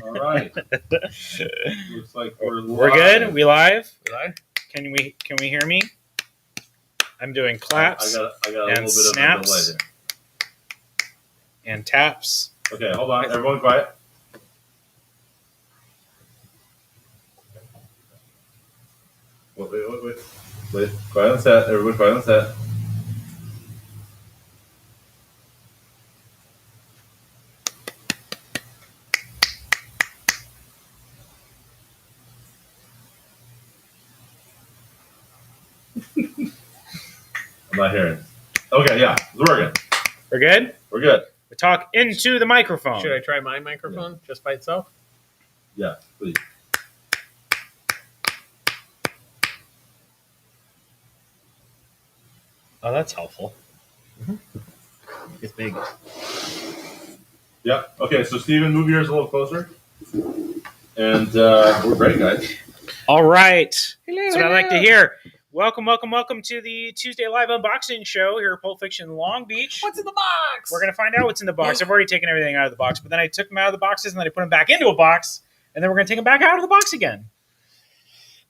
All right. Looks like we're good. We live. Live? Can we hear me? I'm doing claps. I got a little bit snaps of a delay and taps. there. Okay, hold on. Everyone quiet. Wait. Quiet on set. Everybody quiet on set. I'm not hearing. Okay, yeah, it's working. We're good? We're good. We talk into the microphone. Should I try my microphone just by itself? Yeah, please. Oh, that's helpful. It's big. Yeah. Okay, so Steven, move yours a little closer. And we're great, guys. All right. That's what I like to hear. Welcome to the Tuesday Live Unboxing Show here at Pulp Fiction Long Beach. What's in the box? We're going to find out what's in the box. I've already taken everything out of the box, but then I took them out of the boxes and then I put them back into a box, and then we're going to take them back out of the box again.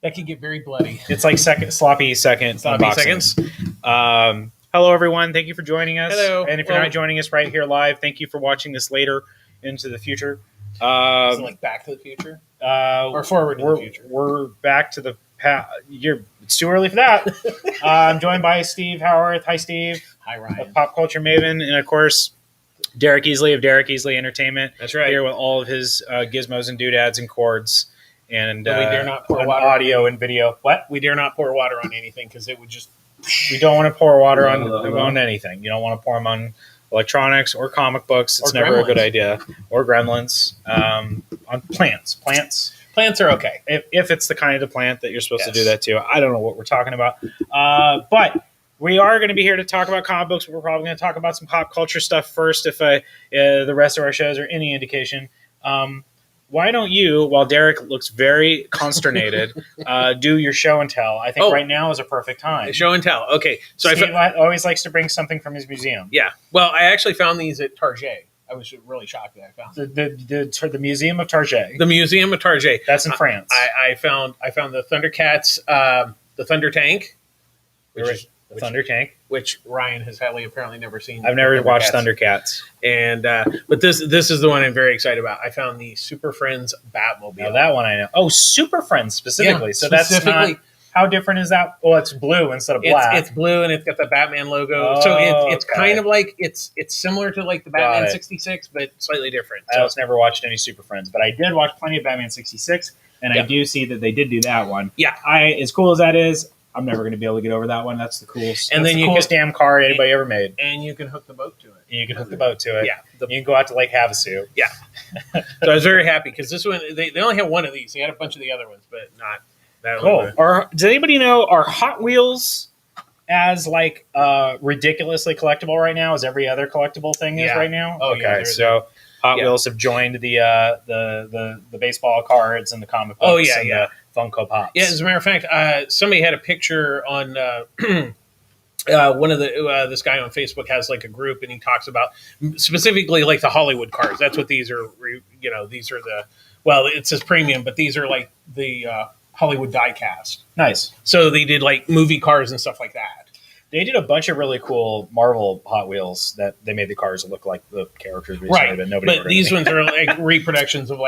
That can get very bloody. It's like sloppy seconds. Hello, everyone. Thank you for joining us. Hello. And if you're not joining us right here live, thank you for watching this later into the future. Is it like Back to the Future? Or Forward to the Future? We're back to the past. It's too early for that. I'm joined by Steve Howarth. Hi, Steve. Hi, Ryan. A pop culture maven. And, of course, Derek Easley of Derek Easley Entertainment. That's right. Here with all of his gizmos and doodads and cords. And we dare not pour water audio and video. What? We dare not pour water on anything because it would just... We don't want to pour water on anything. You don't want to pour them on electronics or comic books. It's never a good idea. Or gremlins. On plants. Plants are okay. If it's the kind of plant that you're supposed to do that to. I don't know what we're talking about. But we are going to be here to talk about comic books. We're probably going to talk about some pop culture stuff first if the rest of our shows are any indication. Why don't you, while Derek looks very consternated, do your show and tell? I think right now is a perfect time. Show and tell. Okay. So Steve always likes to bring something from his museum. Yeah. Well, I actually found these at Target. I was really shocked that I found the Museum of Target. The Museum of Target. That's in France. I found the Thundercats, the Thunder Tank, Thunder Tank, which Ryan has apparently never seen. I've never watched Thundercats, and but this is the one I'm very excited about. I found the Super Friends Batmobile. Now that one I know. Oh, Super Friends specifically. Yeah, so that's not. How different is that? Well, it's blue instead of black. It's blue and it's got the Batman logo. So it's kind of like it's similar to like the Batman 66, but slightly different. I was never watched any Super Friends, but I did watch plenty of Batman 66, and I do see that they did do that one. Yeah, as cool as that is, I'm never going to be able to get over that one. That's the coolest. And then the coolest damn car anybody ever made. And you can hook the boat to it. Yeah. You can go out to Lake Havasu. Yeah. So I was very happy because this one they only had one of these. They had a bunch of the other ones, but not. Cool. Does anybody know, are Hot Wheels as like ridiculously collectible right now as every other collectible thing is right now? Oh, okay. Yeah, so Hot Wheels have joined the baseball cards and the comic books. Oh yeah, the Funko Pops. Yeah, as a matter of fact, somebody had a picture on one of this guy on Facebook has like a group, and he talks about specifically like the Hollywood cars. That's what these are. These are it says premium, but these are like the Hollywood die-cast. Nice. So they did like movie cars and stuff like that. They did a bunch of really cool Marvel Hot Wheels that they made the cars look like the characters recently, right? But these ones are like reproductions of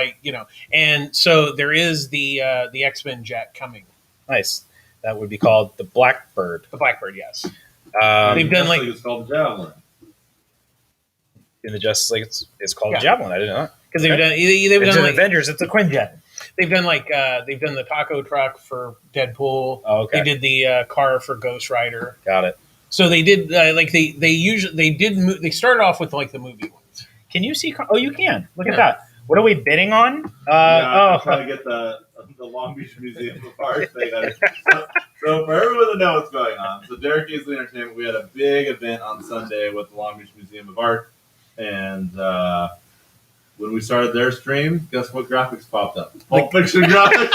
and so there is the X-Men jet coming. Nice. That would be called the Blackbird. The Blackbird, yes. They've done it's called the Javelin. In the Justice League, it's called the Javelin. I didn't know because they've done like Avengers. It's a Quinjet. They've done the taco truck for Deadpool. Oh, okay. They did the car for Ghost Rider. Got it. So they did they started off with like the movie ones. Can you see? Oh, you can. Look at that. What are we bidding on? I'm trying to get the Long Beach Museum of Art thing. So for everyone to know what's going on, so Derek Easley Entertainment, we had a big event on Sunday with the Long Beach Museum of Art, and when we started their stream, guess what graphics popped up? Pulp Fiction graphics.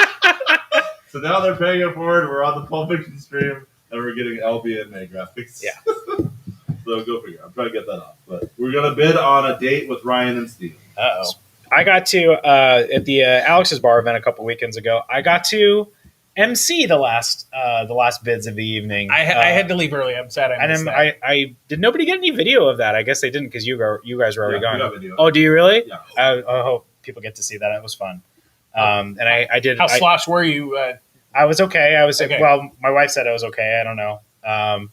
So now they're paying it forward. We're on the Pulp Fiction stream, and we're getting LBNA graphics. Yeah. So go figure. I'm trying to get that off, but we're gonna bid on a date with Ryan and Steve. Uh-oh. I got to at the Alex's Bar event a couple weekends ago. I got to MC the last bids of the evening. I had to leave early. I'm sad I missed that. I did nobody get any video of that? I guess they didn't because you guys were already we gone. got video. Oh, do you really? Yeah. I hope people get to see that. It was fun. And I did. How slosh were you? I was okay. Okay. Well, my wife said I was okay. I don't know. I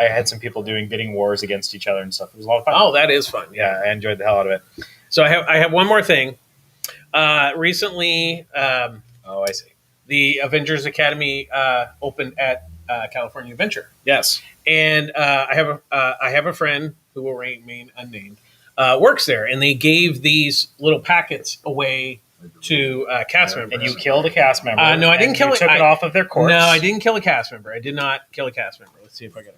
had some people doing bidding wars against each other and stuff. It was a lot of fun. Oh, that is fun. Yeah, I enjoyed the hell out of it. So I have one more thing. Recently, I see. the Avengers Academy opened at California Adventure. Yes. And I have a friend who will remain unnamed, works there, and they gave these little packets away to cast members. And you killed a cast member. No, I didn't kill it. it. Took it off of their corpse. No, I didn't kill a cast member. I did not kill a cast member. Let's see if I got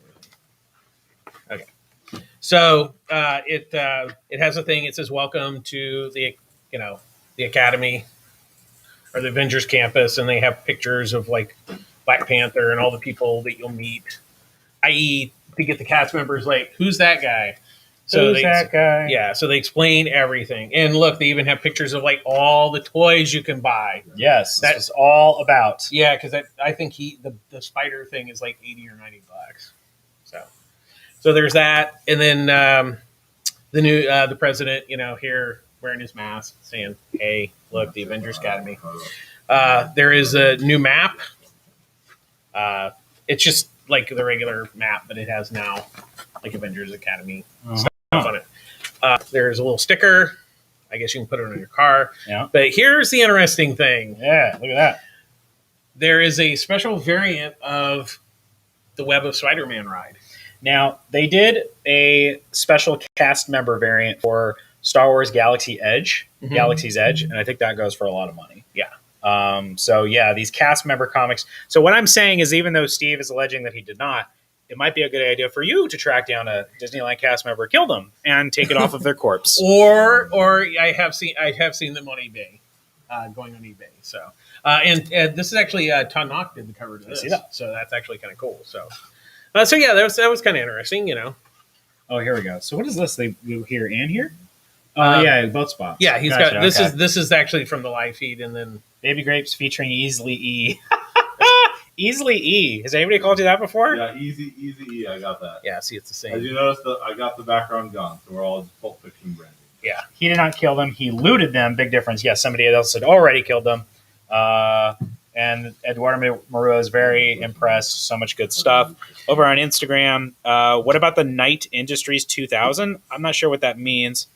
everything. Okay. So it has a thing. It says "Welcome to the Academy or the Avengers campus," and they have pictures of like Black Panther and all the people that you'll meet. I.e., to get the cast members, like, who's that guy? Who's that guy? Yeah, so they explain everything. And look, they even have pictures of like all the toys you can buy. Yes, that's all about. Yeah, because I think the spider thing is like $80 or $90. So there's that, and then the president, here wearing his mask, saying, "Hey, look, the Avengers Academy." There is a new map. It's just like the regular map, but it has now like Avengers Academy stuff on it. There's a little sticker. I guess you can put it on your car. Yeah. But here's the interesting thing. Yeah, look at that. There is a special variant of the Web of Spider-Man ride. Now, they did a special cast member variant for Star Wars Galaxy's Edge, and I think that goes for a lot of money. Yeah. So, these cast member comics. So what I'm saying is, even though Steve is alleging that he did not, it might be a good idea for you to track down a Disneyland cast member, kill them, and take it off of their corpse. Or I have seen them on eBay, going on eBay. So, and this is actually Todd Knock did the cover to this, see that. so that's actually kind of cool. So that was kind of interesting, Oh, here we go. So what is this? They do here and here? Both spots. Yeah, he's Gotcha, got this. okay. This is actually from the live feed, and then Baby Grapes featuring Easily E. Easily E. Has anybody called you that before? Yeah, easy E. I got that. yeah, see, it's the same. As you notice, I got the background gone, so we're all just Pulp Fiction branding. Yeah, He did not kill them. He looted them. Big difference. Yes, somebody else had already killed them. And Eduardo Moreau is very impressed. So much good stuff. Over on Instagram, what about the Knight Industries 2000? I'm not sure what that means.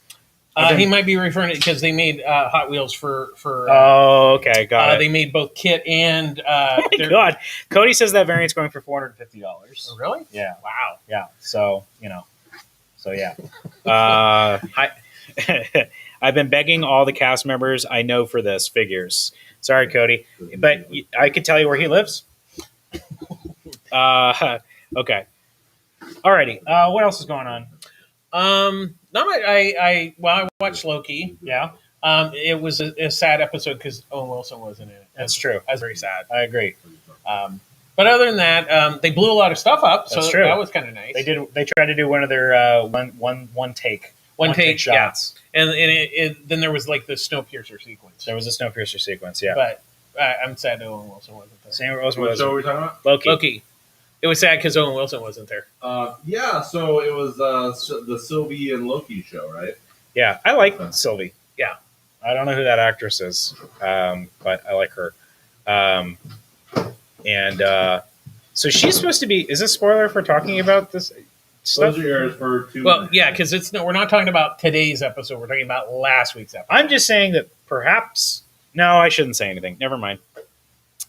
he might be referring to because they made Hot Wheels for. Oh, okay, got it. They made both kit and. Oh my God, Cody says that variant's going for $450. Oh, really? Yeah. Wow. Yeah. So yeah. I've been begging all the cast members I know for this figures. Sorry, Cody, but I can tell you where he lives. Okay. Alrighty. What else is going on? Not much. I watched Loki. Yeah, It was a sad episode because Owen Wilson wasn't in it. that's true. I was very sad. I agree. But other than that, they blew a lot of stuff up, so That's true. that was kind of nice. They did. They tried to do one of their one take shots. And then there was like the Snowpiercer sequence. There was a Snowpiercer sequence. Yeah, But I'm sad Owen Wilson wasn't there. Sam What show are we talking about? Loki. It was sad because Owen Wilson wasn't there. So it was the Sylvie and Loki show, right? Yeah, I like Sylvie. Yeah. I don't know who that actress is, but I like her. So she's supposed to be. Is this a spoiler for talking about this stuff? Those are yours for 2 Well, minutes. yeah, because we're not talking about today's episode. We're talking about last week's episode. I'm just saying that perhaps. No, I shouldn't say anything. Never mind.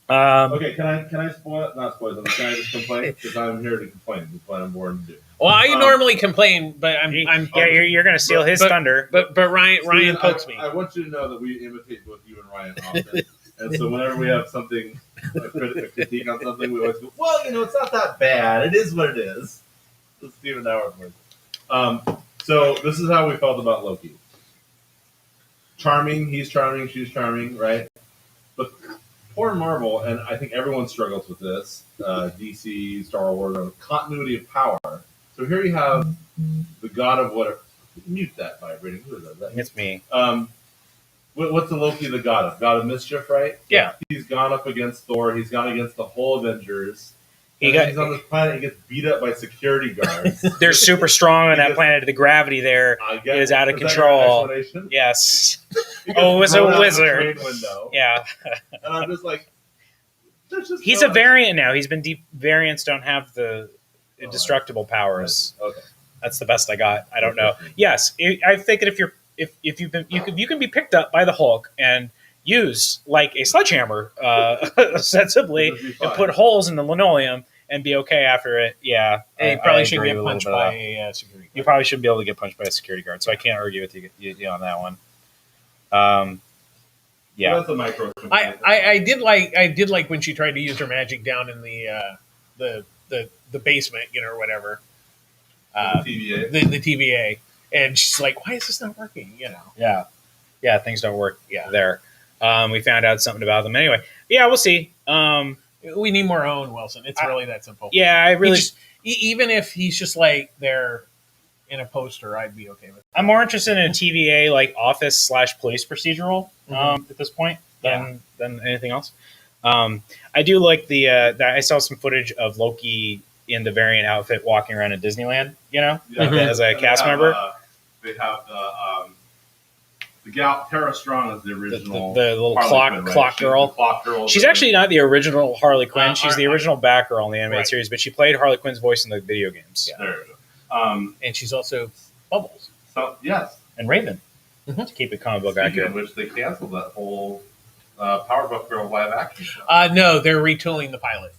Okay, can I spoil? Not spoil something. Can I just complain? Because I'm here to complain. That's what I'm born to do. Well, I normally complain, but I'm yeah, you're going to steal his thunder. But Ryan Steven, pokes me. I want you to know that we imitate both you and Ryan often, and so whenever we have something a critique on something, we always go, "Well, it's not that bad. It is what it is." That's Steven Howard's word. So this is how we felt about Loki. Charming, he's charming, she's charming, right? But poor Marvel, and I think everyone struggles with this. DC, Star Wars, continuity of power. So here you have the god of whatever. Mute that vibrating. Who is that? It's me. What's the Loki the god of? God of mischief, right? Yeah. He's gone up against Thor. He's gone against the whole Avengers. He's on this planet. He gets beat up by security guards. They're super strong on that planet. The gravity there is out of control. Yes. Oh, it was a wizard. Yeah. And I'm just like, he's a variant now. He's been deep. Variants don't have the indestructible powers. Okay. That's the best I got. I don't know. Yes, I think that if you can be picked up by the Hulk and used like a sledgehammer, sensibly, and put holes in the linoleum and be okay after it. Yeah, and you probably shouldn't get punched by a security guard. You probably shouldn't be able to get punched by a security guard. So I can't argue with you on that one. Yeah, well, that's a micro. I did like when she tried to use her magic down in the basement, or whatever. The TVA. The TVA, and she's like, "Why is this not working?" Yeah, things don't work. There. We found out something about them anyway. Yeah, we'll see. We need more Owen Wilson. It's really that simple. Yeah, I really. Even if he's just like there in a poster, I'd be okay with it. I'm more interested in a TVA like office/police procedural at this point than anything else. I do like that I saw some footage of Loki in the variant outfit walking around in Disneyland, as a cast member. They have the gal Tara Strong is the original, the little Harley clock Quinn, girl. The clock girl. She's actually not the original Harley Quinn. She's the original Batgirl in the animated series, but she played Harley Quinn's voice in the video games. Yeah. There we go. And she's also Bubbles. So yes, and Raven to keep it comic book accurate. Which they canceled that whole Powerpuff Girls live action show. No, they're retooling the pilot.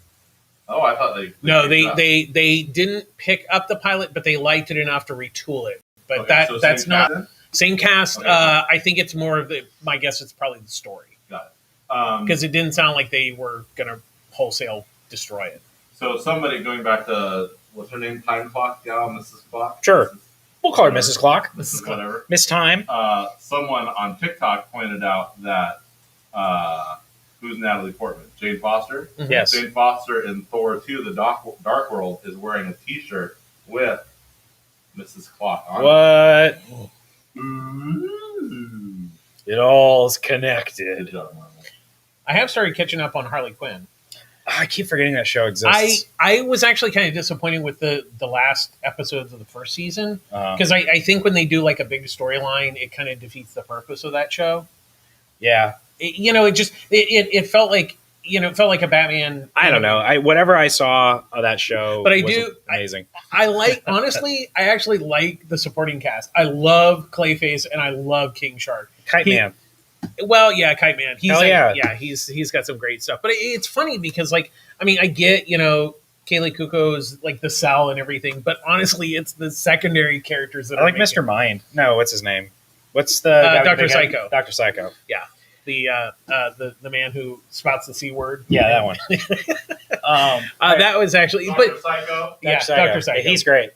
Oh, I thought they no, they didn't pick up the pilot, but they liked it enough to retool it. But that's not same cast. Okay. I think it's more of my guess. It's probably the story. Got it. Because it didn't sound like they were going to wholesale destroy it. So somebody going back to what's her name? Time Clock gal, Mrs. Clock. Sure, we'll call her Mrs. Clock. Mrs. Whatever. Miss Time. Someone on TikTok pointed out that. Who's Natalie Portman? Jane Foster? Mm-hmm. Yes. Jane Foster in Thor 2, The Dark World, is wearing a T-shirt with Mrs. Clock on it. What? Ooh. It all's connected. I have started catching up on Harley Quinn. I keep forgetting that show exists. I was actually kind of disappointed with the last episodes of the first season because I think when they do like a big storyline, it kind of defeats the purpose of that show. Yeah. It felt like a Batman. I don't know. Whatever I saw of that show, but was amazing. I actually like the supporting cast. I love Clayface and I love King Shark. Kite Man. Well, yeah, Kite Man. He's got some great stuff. But it's funny because I get Kaylee Cuoco's like the Cell and everything, but honestly, it's the secondary characters that I like Mr. Mind. No, what's his name? What's the Dr. Psycho? Dr. Psycho. Yeah. The man who spouts the C word. Yeah, that one. That was actually Dr. Psycho. Yeah, Dr. Psycho. He's great.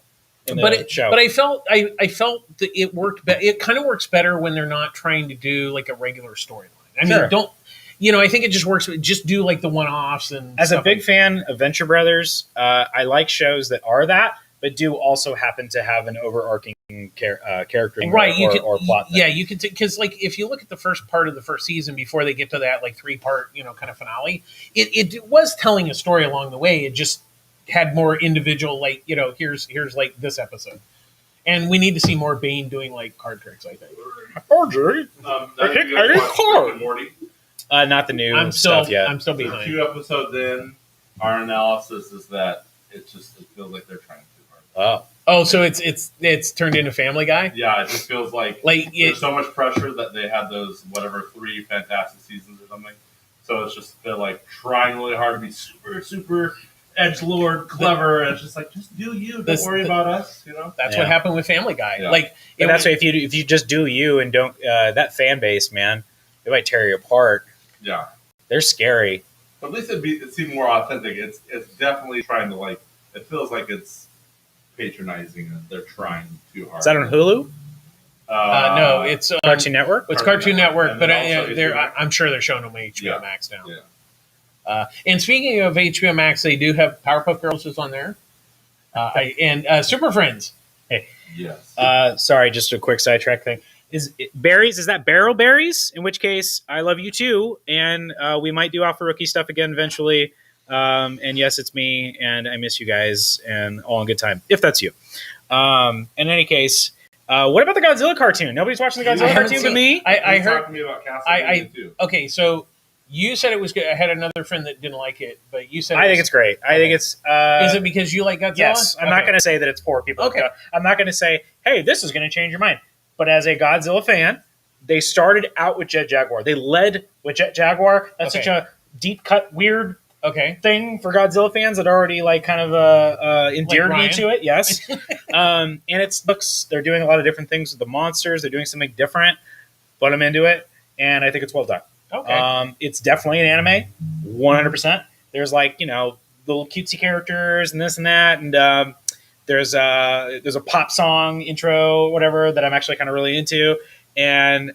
But I felt that it worked. It kind of works better when they're not trying to do like a regular storyline. I mean, I think it just works. Just do like the one-offs and. As a big fan of Venture Brothers, I like shows that are that, but do also happen to have an overarching character or plot thing. Yeah, you can because if you look at the first part of the first season before they get to that 3-part kind of finale, it was telling a story along the way. It just had more individual here's like this episode, and we need to see more Bane doing card tricks. I think. RJ, I get card. Morty. Not the new stuff yet. I'm still behind. 2 episodes in, our analysis is that it feels like they're trying too hard. Oh, so it's turned into Family Guy? Yeah, it just feels like there's so much pressure that they had those 3 fantastic seasons or something, So it's just they're like trying really hard to be super, super edgelord, clever, and it's just like just do you. Don't worry about us. You know. That's what happened with Family Guy. Yeah. Like, But that's why if you just do you and don't that fan base, man, they might tear you apart. Yeah. They're scary. But at least it seemed more authentic. It's definitely trying to like. It feels like it's patronizing and they're trying too hard. Is that on Hulu? no, it's Cartoon Network. It's Cartoon Network, but also I'm sure they're showing them on HBO Max now. Yeah. And speaking of HBO Max, they do have Powerpuff Girls is on there, and Super Friends. Hey, yes. Sorry, just a quick sidetrack thing. Berries? Is that barrel berries? In which case, I love you too, and we might do Off the Rookie stuff again eventually. And yes, it's me, and I miss you guys, and all in good time. If that's you. In any case, what about the Godzilla cartoon? Nobody's watching the Godzilla cartoon but me. I heard. Talking to me about Castlevania too. Okay, so you said it was good. I had another friend that didn't like it, but you said I think it's great. I think it's. Is it because you like Godzilla? Yes, I'm not going to say that it's poor people. Okay. I'm not going to say, hey, this is going to change your mind. But as a Godzilla fan, they started out with Jet Jaguar. They led with Jet Jaguar. That's such a deep cut, weird thing for Godzilla fans that already like kind of endeared me to it. Yes. And it's looks. They're doing a lot of different things with the monsters. They're doing something different, but I'm into it, and I think it's well done. Okay. It's definitely an anime, 100%. There's like little cutesy characters and this and that, and there's a pop song intro, whatever, that I'm actually kind of really into, and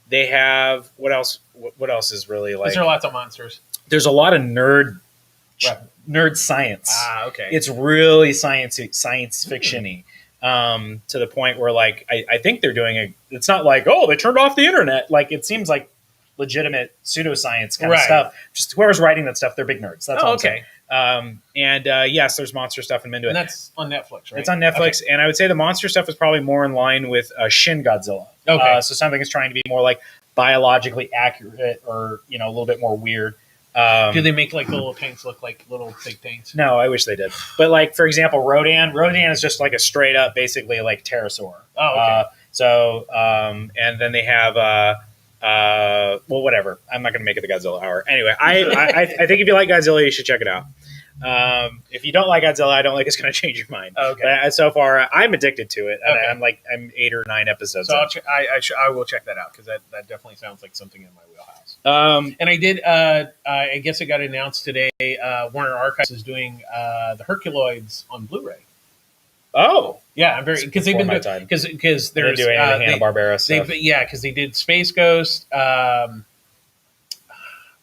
they have what else? What else is really like? There are lots of monsters. There's a lot of nerd science. Okay. It's really science fiction-y. To the point where like I think they're doing it's not like, oh, they turned off the internet. Like it seems like legitimate pseudoscience kind of stuff. Just whoever's writing that stuff, they're big nerds. That's all I'm saying. And yes, there's monster stuff and I'm into it. And that's on Netflix, right? It's on Netflix, and I would say the monster stuff is probably more in line with Shin Godzilla. Okay. So something is trying to be more like biologically accurate or a little bit more weird. Do they make like the little tanks look like little big tanks? No, I wish they did. But like for example, Rodan is just like a straight up, basically like pterosaur. Oh, okay. And then they have well, whatever. I'm not going to make it the Godzilla hour. Anyway, I think if you like Godzilla, you should check it out. If you don't like Godzilla, I don't think it's going to change your mind. Okay. But so far, I'm addicted to it. And I'm 8 or 9 episodes. So I will check that out because that definitely sounds like something in my wheelhouse. And I did. I guess it got announced today. Warner Archives is doing the Herculoids on Blu-ray. Oh, yeah, I'm very because they've been because they're doing the Hanna-Barbera stuff. Because they did Space Ghost. They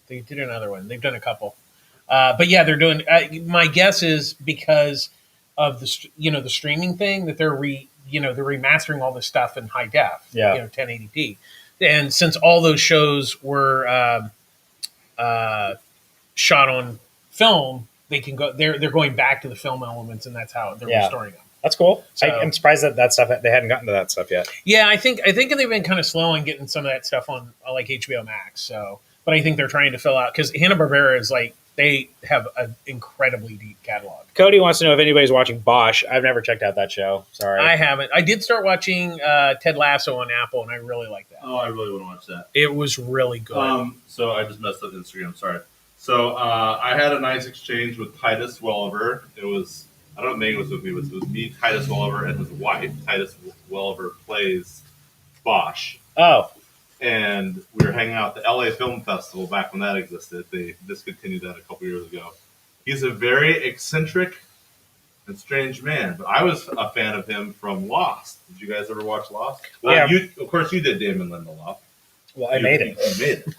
did another one. They've done a couple. But yeah, they're doing. My guess is because of the the streaming thing that they're remastering all this stuff in high def. 1080p. And since all those shows were shot on film, they can go. They're going back to the film elements, and that's how they're restoring them. That's cool. So, I'm surprised that stuff they hadn't gotten to that stuff yet. Yeah, I think they've been kind of slow on getting some of that stuff on like HBO Max. So, but I think they're trying to fill out because Hanna-Barbera is like they have an incredibly deep catalog. Cody wants to know if anybody's watching Bosch. I've never checked out that show. Sorry, I haven't. I did start watching Ted Lasso on Apple, and I really like that. Oh, I really want to watch that. It was really good. So I just messed up Instagram. Sorry. So I had a nice exchange with Titus Welliver. It was. I don't know if Megan was with me, but it was me, Titus Welliver, and his wife. Titus Welliver plays Bosch. Oh. And we were hanging out at the LA Film Festival back when that existed. They discontinued that a couple years ago. He's a very eccentric and strange man, but I was a fan of him from Lost. Did you guys ever watch Lost? Well, yeah. Of course you did, Damon Lindelof. Well, I made it. You made it.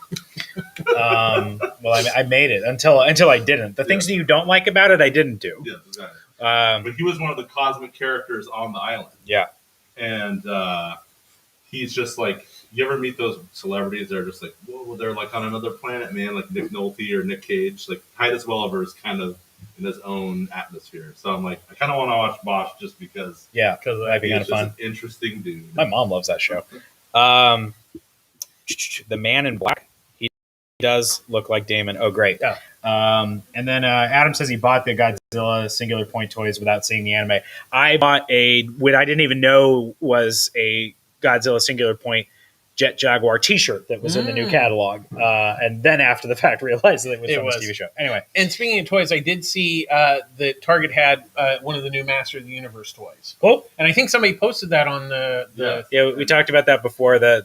I made it until I didn't. The things that you don't like about it, I didn't do. Yeah, exactly. But he was one of the cosmic characters on the island. Yeah. And he's just like, you ever meet those celebrities that are just like, whoa, they're like on another planet, man, like Nick Nolte or Nick Cage. Like Titus Welliver is kind of in his own atmosphere. So I'm like, I kind of want to watch Bosch just because. Yeah, because that'd be kind of fun. An interesting dude. My mom loves that show. The Man in Black. He does look like Damon. Oh, great. Yeah. And then Adam says he bought the Godzilla Singular Point toys without seeing the anime. I bought what I didn't even know was a Godzilla Singular Point Jet Jaguar T-shirt that was in the new catalog, and then after the fact realized that it was from this TV show. Anyway, and speaking of toys, I did see that Target had one of the new Master of the Universe toys. Cool. And I think somebody posted that on the yeah, we talked about that before. The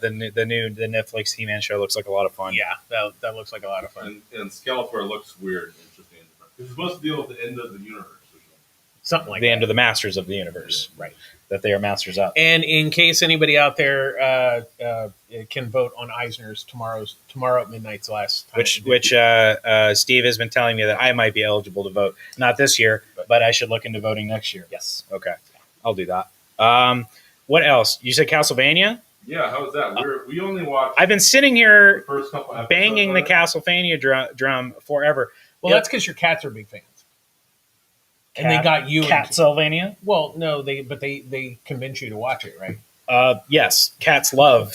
Netflix He-Man show looks like a lot of fun. Yeah, that looks like a lot of fun. And Skeletor looks weird and interesting. It's supposed to deal with the end of the universe. Something like the that. end of the Masters of the Universe, right? That they are masters of. And in case anybody out there can vote on Eisner's tomorrow at midnight's last time. Which Steve has been telling me that I might be eligible to vote. Not this year, but I should look into voting next year. Yes. Okay. I'll do that. What else? You said Castlevania? Yeah, how was that? We only watched. I've been sitting here the first couple episodes banging the Castlevania drum forever. Well, that's because your cats are big fans. And they got you Catsylvania? Well, no, they convince you to watch it, right? Yes, cats love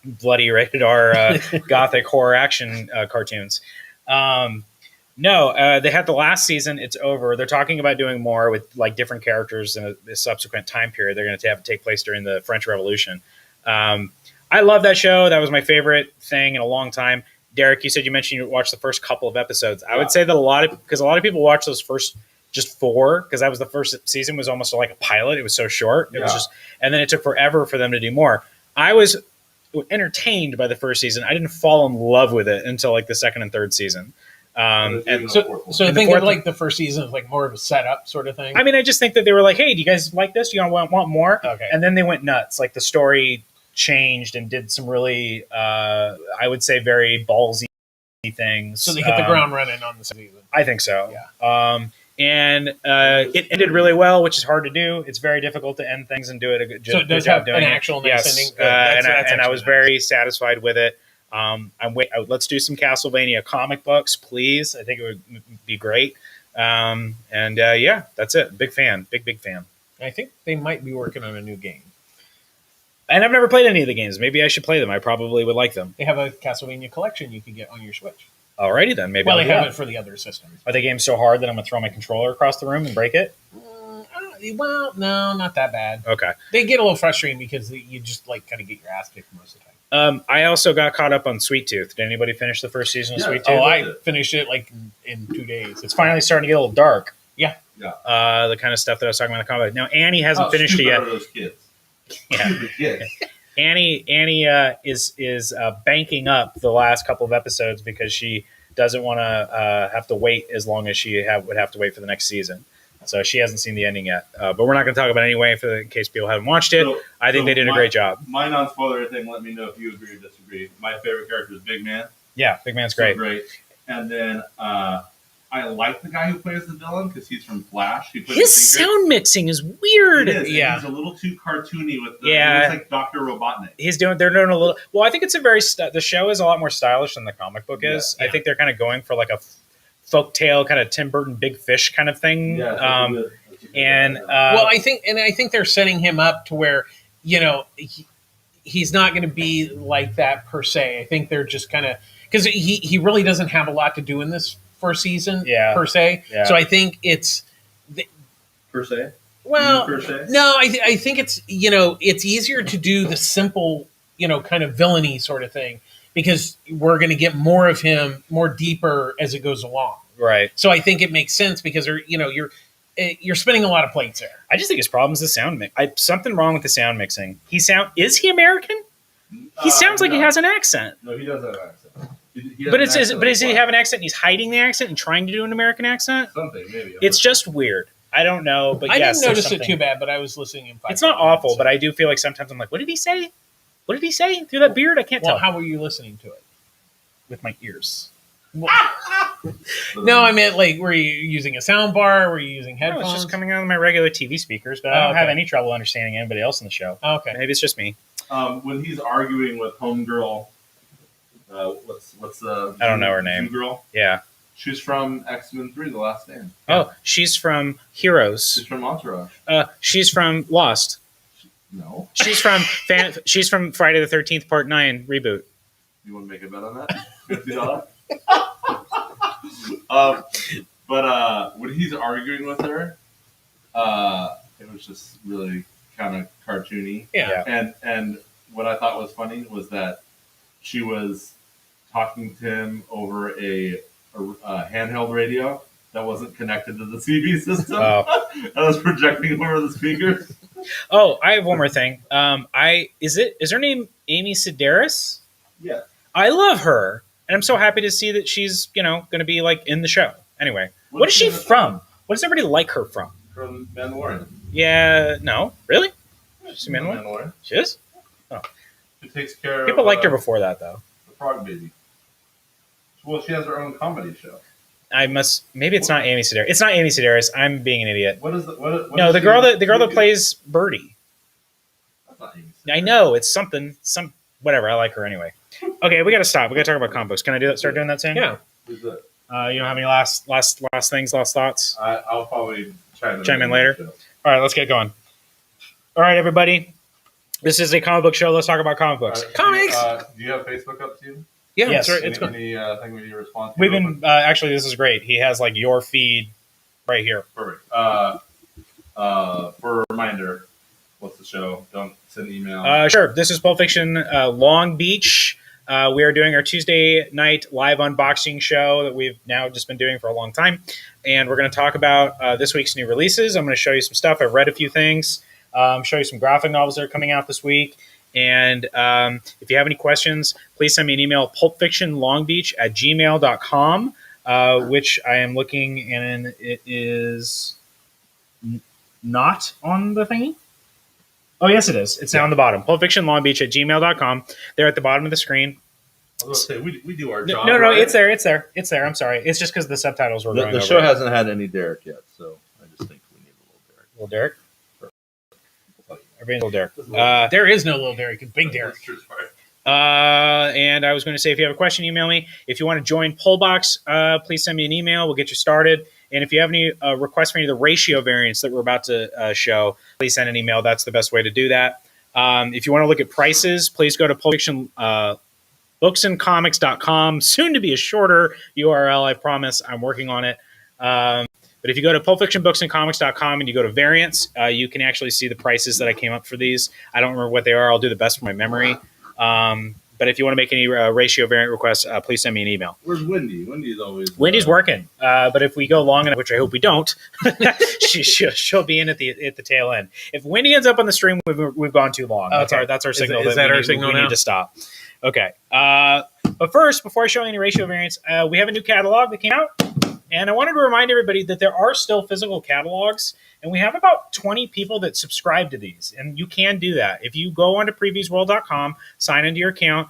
bloody rated R gothic horror action cartoons. No, they had the last season. It's over. They're talking about doing more with like different characters in a subsequent time period. They're going to have it take place during the French Revolution. I love that show. That was my favorite thing in a long time. Derek, you mentioned you watched the first couple of episodes. I would say that a lot of people watch those first just 4 because that was the first season was almost like a pilot. It was so short. It was just, and then it took forever for them to do more. I was entertained by the first season. I didn't fall in love with it until like the second and third season. And so I think of like the first season is like more of a setup sort of thing. I mean, I just think that they were like, hey, do you guys like this? Do you want more? Okay. And then they went nuts. Like the story changed and did some really, I would say, very ballsy things. So they hit the ground running on the season. I think so. Yeah. And it ended really well, which is hard to do. It's very difficult to end things and do it a good job. So it does have an actual nice ending. And I was very satisfied with it. Let's do some Castlevania comic books, please. I think it would be great. Yeah, that's it. Big fan. Big fan. I think they might be working on a new game. And I've never played any of the games. Maybe I should play them. I probably would like them. They have a Castlevania collection you can get on your Switch. Alrighty then. Maybe. Well, they have it for the other systems. Are the games so hard that I'm going to throw my controller across the room and break it? Well, no, not that bad. Okay. They get a little frustrating because you just like kind of get your ass kicked most of the time. I also got caught up on Sweet Tooth. Did anybody finish the first season of Sweet Tooth? Oh, I finished it like in 2 days. It's finally starting to get a little dark. Yeah. The kind of stuff that I was talking about in the combat. Now, Annie hasn't finished it yet. Those kids. Yeah. Stupid kids. Annie is banking up the last couple of episodes because she doesn't want to have to wait as long as she would have to wait for the next season. So she hasn't seen the ending yet. But we're not going to talk about it anyway in case people haven't watched it. I think they did a great job. My non-spoiler thing, let me know if you agree or disagree. My favorite character is Big Man. Yeah, Big Man's great. So great. And then I like the guy who plays the villain because he's from Flash. His sound mixing is weird. It is. Yeah. He's a little too cartoony with the. Yeah. He looks like Dr. Robotnik. They're doing a little. Well, I think it's a very. The show is a lot more stylish than the comic book is. Yeah. I think they're kind of going for like a folktale kind of Tim Burton Big Fish kind of thing. Yeah. Well, I think they're setting him up to where he's not going to be like that per se. I think they're just kind of because he really doesn't have a lot to do in this first season per se. Yeah. So I think it's per se. Well, per se? no, I think it's it's easier to do the simple kind of villainy sort of thing because we're going to get more of him more deeper as it goes along. Right. So I think it makes sense because you're spinning a lot of plates there. I just think his problem is the sound mix. Something wrong with the sound mixing. Is he American? He sounds like he has an accent. No, he does have an accent. Does he have an accent? And he's hiding the accent and trying to do an American accent. Something maybe. It's just weird. I don't know, but I yes, didn't notice it too bad. But I was listening in. It's not awful, but I do feel like sometimes I'm like, what did he say? What did he say through that beard? I can't tell. How were you listening to it? With my ears. No, I meant like, were you using a sound bar? Were you using headphones? No, it's just coming out of my regular TV speakers, but I don't have any trouble understanding anybody else in the show. Oh, okay. Maybe it's just me. When he's arguing with Homegirl, what's I don't know her name. Girl? Yeah. She's from X-Men 3, The Last Stand. Oh, she's from Heroes. She's from Entourage. She's from Lost. No. She's from she's from Friday the 13th Part 9 reboot. You want to make a bet on that? $50? But when he's arguing with her, it was just really kind of cartoony. Yeah. And what I thought was funny was that she was talking to him over a handheld radio that wasn't connected to the CV system. Oh. I was projecting over the speakers. Oh, I have one more thing. Is her name Amy Sedaris? Yeah. I love her, and I'm so happy to see that she's going to be like in the show. Anyway, what is she from? What does everybody like her from? From Mandalorian. Yeah, no, really? She's Mandalorian. She is. Oh. She takes care. People liked her before that, though. The Frog Baby. Well, she has her own comedy show. Maybe it's not Amy Sedaris. It's not Amy Sedaris. I'm being an idiot. What is the? No, the girl that plays Birdie. That's not Amy Sedaris. I know it's something. Whatever. I like her anyway. Okay, we got to stop. We got to talk about comic books. Can I do that? Start doing that soon? Yeah. Who's that? You don't have any last thoughts? I'll probably chime in later. All right, let's get going. All right, everybody. This is a comic book show. Let's talk about comic books. Comics. Do you have Facebook up to you? Yeah, yes. It's good. Anything we need to respond to? We've been actually. This is great. He has like your feed right here. Perfect. For a reminder, what's the show? Don't send email. Sure. This is Pulp Fiction Long Beach. We are doing our Tuesday night live unboxing show that we've now just been doing for a long time, and we're going to talk about this week's new releases. I'm going to show you some stuff. I've read a few things. Show you some graphic novels that are coming out this week. And if you have any questions, please send me an email, pulpfictionlongbeach@gmail.com, which I am looking, and it is not on the thingy. Oh, yes, it is. It's down the bottom. pulpfictionlongbeach@gmail.com. They're at the bottom of the screen. I was going to say, we do our job. No, right? it's there. I'm sorry. It's just because the subtitles were going The over show it. hasn't had any Derek yet, so I just think we need a little Derek. Little Derek? Everybody's Little Derek. There is no little Derek. It's Big Derek. And I was going to say, if you have a question, email me. If you want to join Pullbox, please send me an email. We'll get you started. And if you have any requests for any of the ratio variants that we're about to show, please send an email. That's the best way to do that. If you want to look at prices, please go to Pulp Fiction booksandcomics.com. Soon to be a shorter URL, I promise. I'm working on it. But if you go to pulpfictionbooksandcomics.com and you go to variants, you can actually see the prices that I came up for these. I don't remember what they are. I'll do the best for my memory. But if you want to make any ratio variant requests, please send me an email. Where's Wendy? Wendy's working. But if we go long enough, which I hope we don't, she'll be in at the tail end. If Wendy ends up on the stream, we've gone too long. Okay. That's our signal. Is that our signal we now? need to stop. Okay. But first, before I show any ratio variants, we have a new catalog that came out. And I wanted to remind everybody that there are still physical catalogs, and we have about 20 people that subscribe to these. And you can do that. If you go onto previewsworld.com, sign into your account,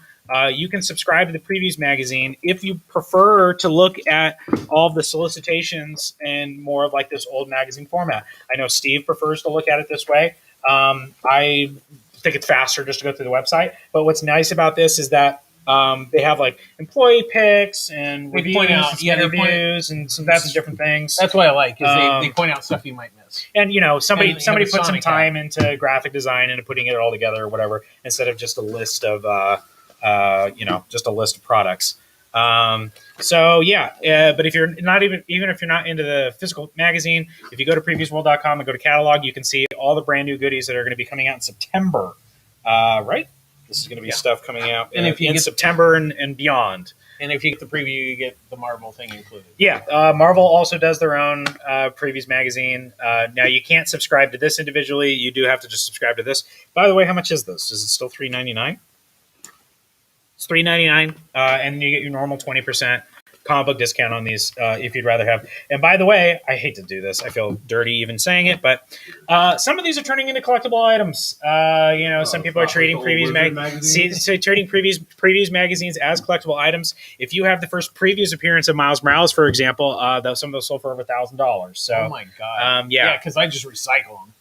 you can subscribe to the Previews magazine. If you prefer to look at all of the solicitations and more of like this old magazine format. I know Steve prefers to look at it this way. I think it's faster just to go through the website. But what's nice about this is that they have like employee picks and They reviews, point out- and reviews, and some different things. That's what I like. Is they point out stuff you might miss. And somebody And put some Sonic time into graphic design and putting it all together or whatever, instead of just a list of just a list of products. But if you're not even if you're not into the physical magazine, if you go to previewsworld.com and go to catalog, you can see all the brand new goodies that are going to be coming out in September. Right? This is going to be stuff coming out And if you in get- September and beyond. And if you get the preview, you get the Marvel thing included. Yeah, Marvel also does their own Previews magazine. Now, you can't subscribe to this individually. You do have to just subscribe to this. By the way, how much is this? Is it still $3.99? It's $3.99, and you get your normal 20% comic book discount on these if you'd rather have. And by the way, I hate to do this. I feel dirty even saying it, but some of these are turning into collectible items. Some people are treating treating previews magazines as collectible items. If you have the first previews appearance of Miles Morales, for example, some of those sold for over $1,000. So, Oh my god! Because I just recycle them.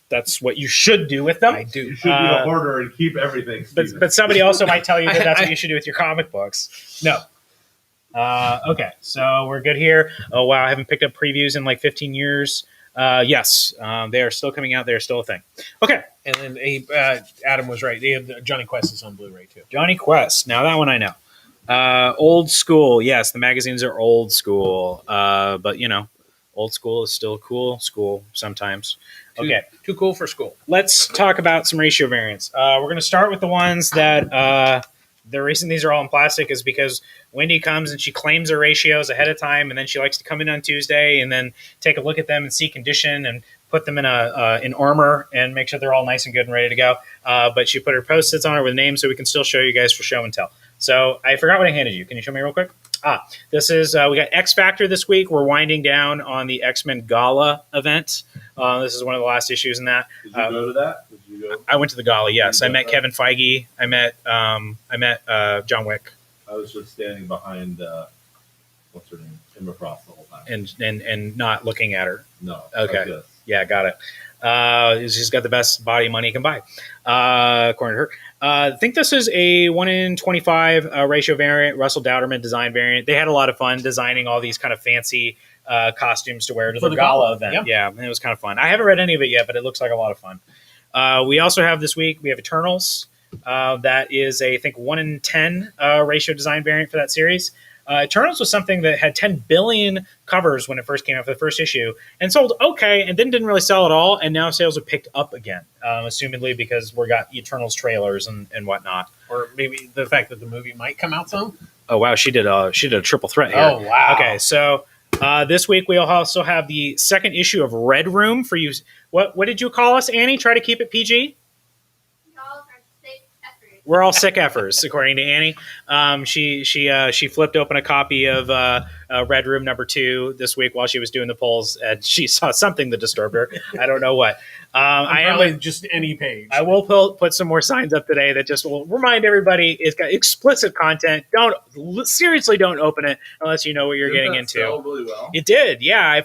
That's what you should do with them. I do. You should be a hoarder and keep everything. But somebody also might tell you that that's what you should do with your comic books. No. Okay, so we're good here. Oh, wow, I haven't picked up previews in like 15 years. Yes, they are still coming out. They're still a thing. Okay. And then Adam was right. They have Johnny Quest is on Blu-ray too. Johnny Quest. Now that one I know. Old school. Yes, the magazines are old school. But, Old school is still cool. School sometimes. Okay. Too cool for school. Let's talk about some ratio variants. We're going to start with the ones that the reason these are all in plastic is because Wendy comes and she claims her ratios ahead of time, and then she likes to come in on Tuesday and then take a look at them and see condition and put them in in armor and make sure they're all nice and good and ready to go. But she put her Post-its on it with names so we can still show you guys for show and tell. So I forgot what I handed you. Can you show me real quick? This is we got X Factor this week. We're winding down on the X-Men Gala event. This is one of the last issues in that. Did you go to that? Did you go? I went to the Gala. Yes, I met Kevin Feige. I met John Wick. I was just standing behind what's her name, Emma Frost the whole time, and not looking at her. No. Okay. Yeah, got it. She's got the best body money can buy, according to her. I think this is a 1 in 25 ratio variant, Russell Dowderman design variant. They had a lot of fun designing all these kind of fancy costumes to wear to the Gala event. Yeah, and it was kind of fun. I haven't read any of it yet, but it looks like a lot of fun. We also have this week, we have Eternals. That is I think 1 in 10 ratio design variant for that series. Eternals was something that had 10 billion covers when it first came out for the first issue and sold okay and then didn't really sell at all. And now sales have picked up again, assumedly because we got Eternals trailers and whatnot. Or maybe the fact that the movie might come out soon. Oh, wow. She did a triple threat here. Oh, wow. Okay. So this week we'll also have the second issue of Red Room for you. What did you call us, Annie? Try to keep it PG? We're all sick effers, according to Annie. She flipped open a copy of Red Room #2 this week while she was doing the polls, and she saw something that disturbed her. I don't know what. I am just any page. I will put some more signs up today that just will remind everybody it's got explicit content. Don't open it unless you know what you're getting into. Sell really well? It did, yeah. I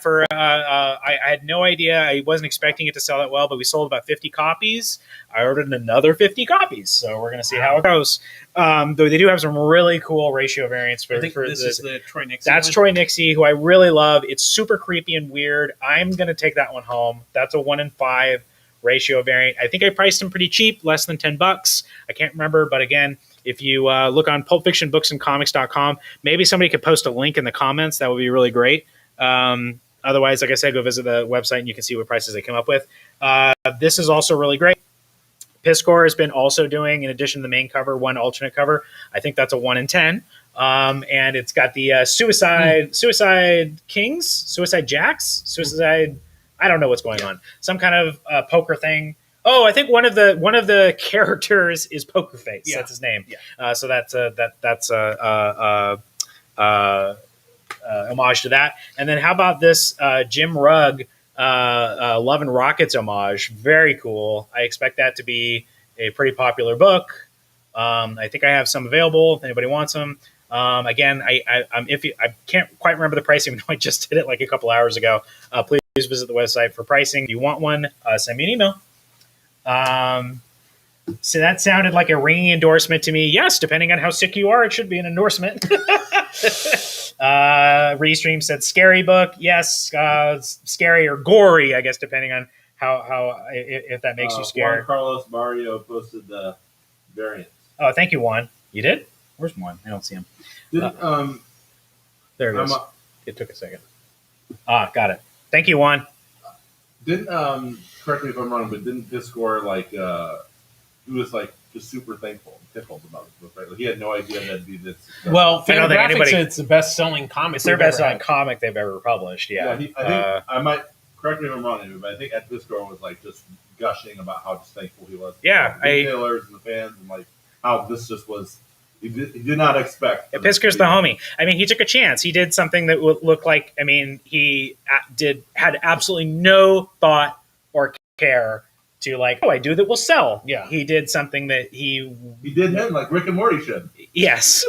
had no idea. I wasn't expecting it to sell that well, but we sold about 50 copies. I ordered another 50 copies, so we're going to see how it goes. Though they do have some really cool ratio variants for this is the Troy Nixie. That's Troy Nixie, who I really love. It's super creepy and weird. I'm going to take that one home. That's a 1 in 5 ratio variant. I think I priced them pretty cheap, less than $10. I can't remember, but again, if you look on pulpfictionbooksandcomics.com, maybe somebody could post a link in the comments. That would be really great. Otherwise, like I said, go visit the website and you can see what prices they come up with. This is also really great. Piscor has been also doing, in addition to the main cover, one alternate cover. I think that's a 1 in 10. And it's got the Suicide Kings, Suicide Jacks, Suicide. I don't know what's going on. Some kind of poker thing. Oh, I think one of the characters is Poker Face. Yeah. That's his name. Yeah. So that's homage to that. And then how about this Jim Rugg Love and Rockets homage? Very cool. I expect that to be a pretty popular book. I think I have some available if anybody wants them. Again, I'm iffy. I can't quite remember the pricing, even though I just did it like a couple hours ago. Please visit the website for pricing. If you want one, send me an email. So that sounded like a ringing endorsement to me. Yes, depending on how sick you are, it should be an endorsement. Restream said scary book. Yes, scary or gory, I guess, depending on how if that makes you scared. Juan Carlos Barrio posted the variants. Oh, thank you, Juan. You did? Where's Juan? I don't see him. There it is. It took a second. Got it. Thank you, Juan. Didn't correct me if I'm wrong, but didn't Piscor he was like just super thankful and tickled about this book, right? Like, he had no idea that'd be this successful. Well, Fantagraphics said it's the best-selling comic. It's their best-selling comic they've ever published. Yeah, I think I might correct me if I'm wrong, but I think Ed Piscor was like just gushing about how just thankful he was. Yeah, the retailers and the fans, and like how this just was. He did not expect. Yeah, Piscor's the homie. I mean, he took a chance. He did something that would look like. I mean, he had absolutely no thought or care to like, I do that will sell. Yeah, he did something that he did him like Rick and Morty should. Yes,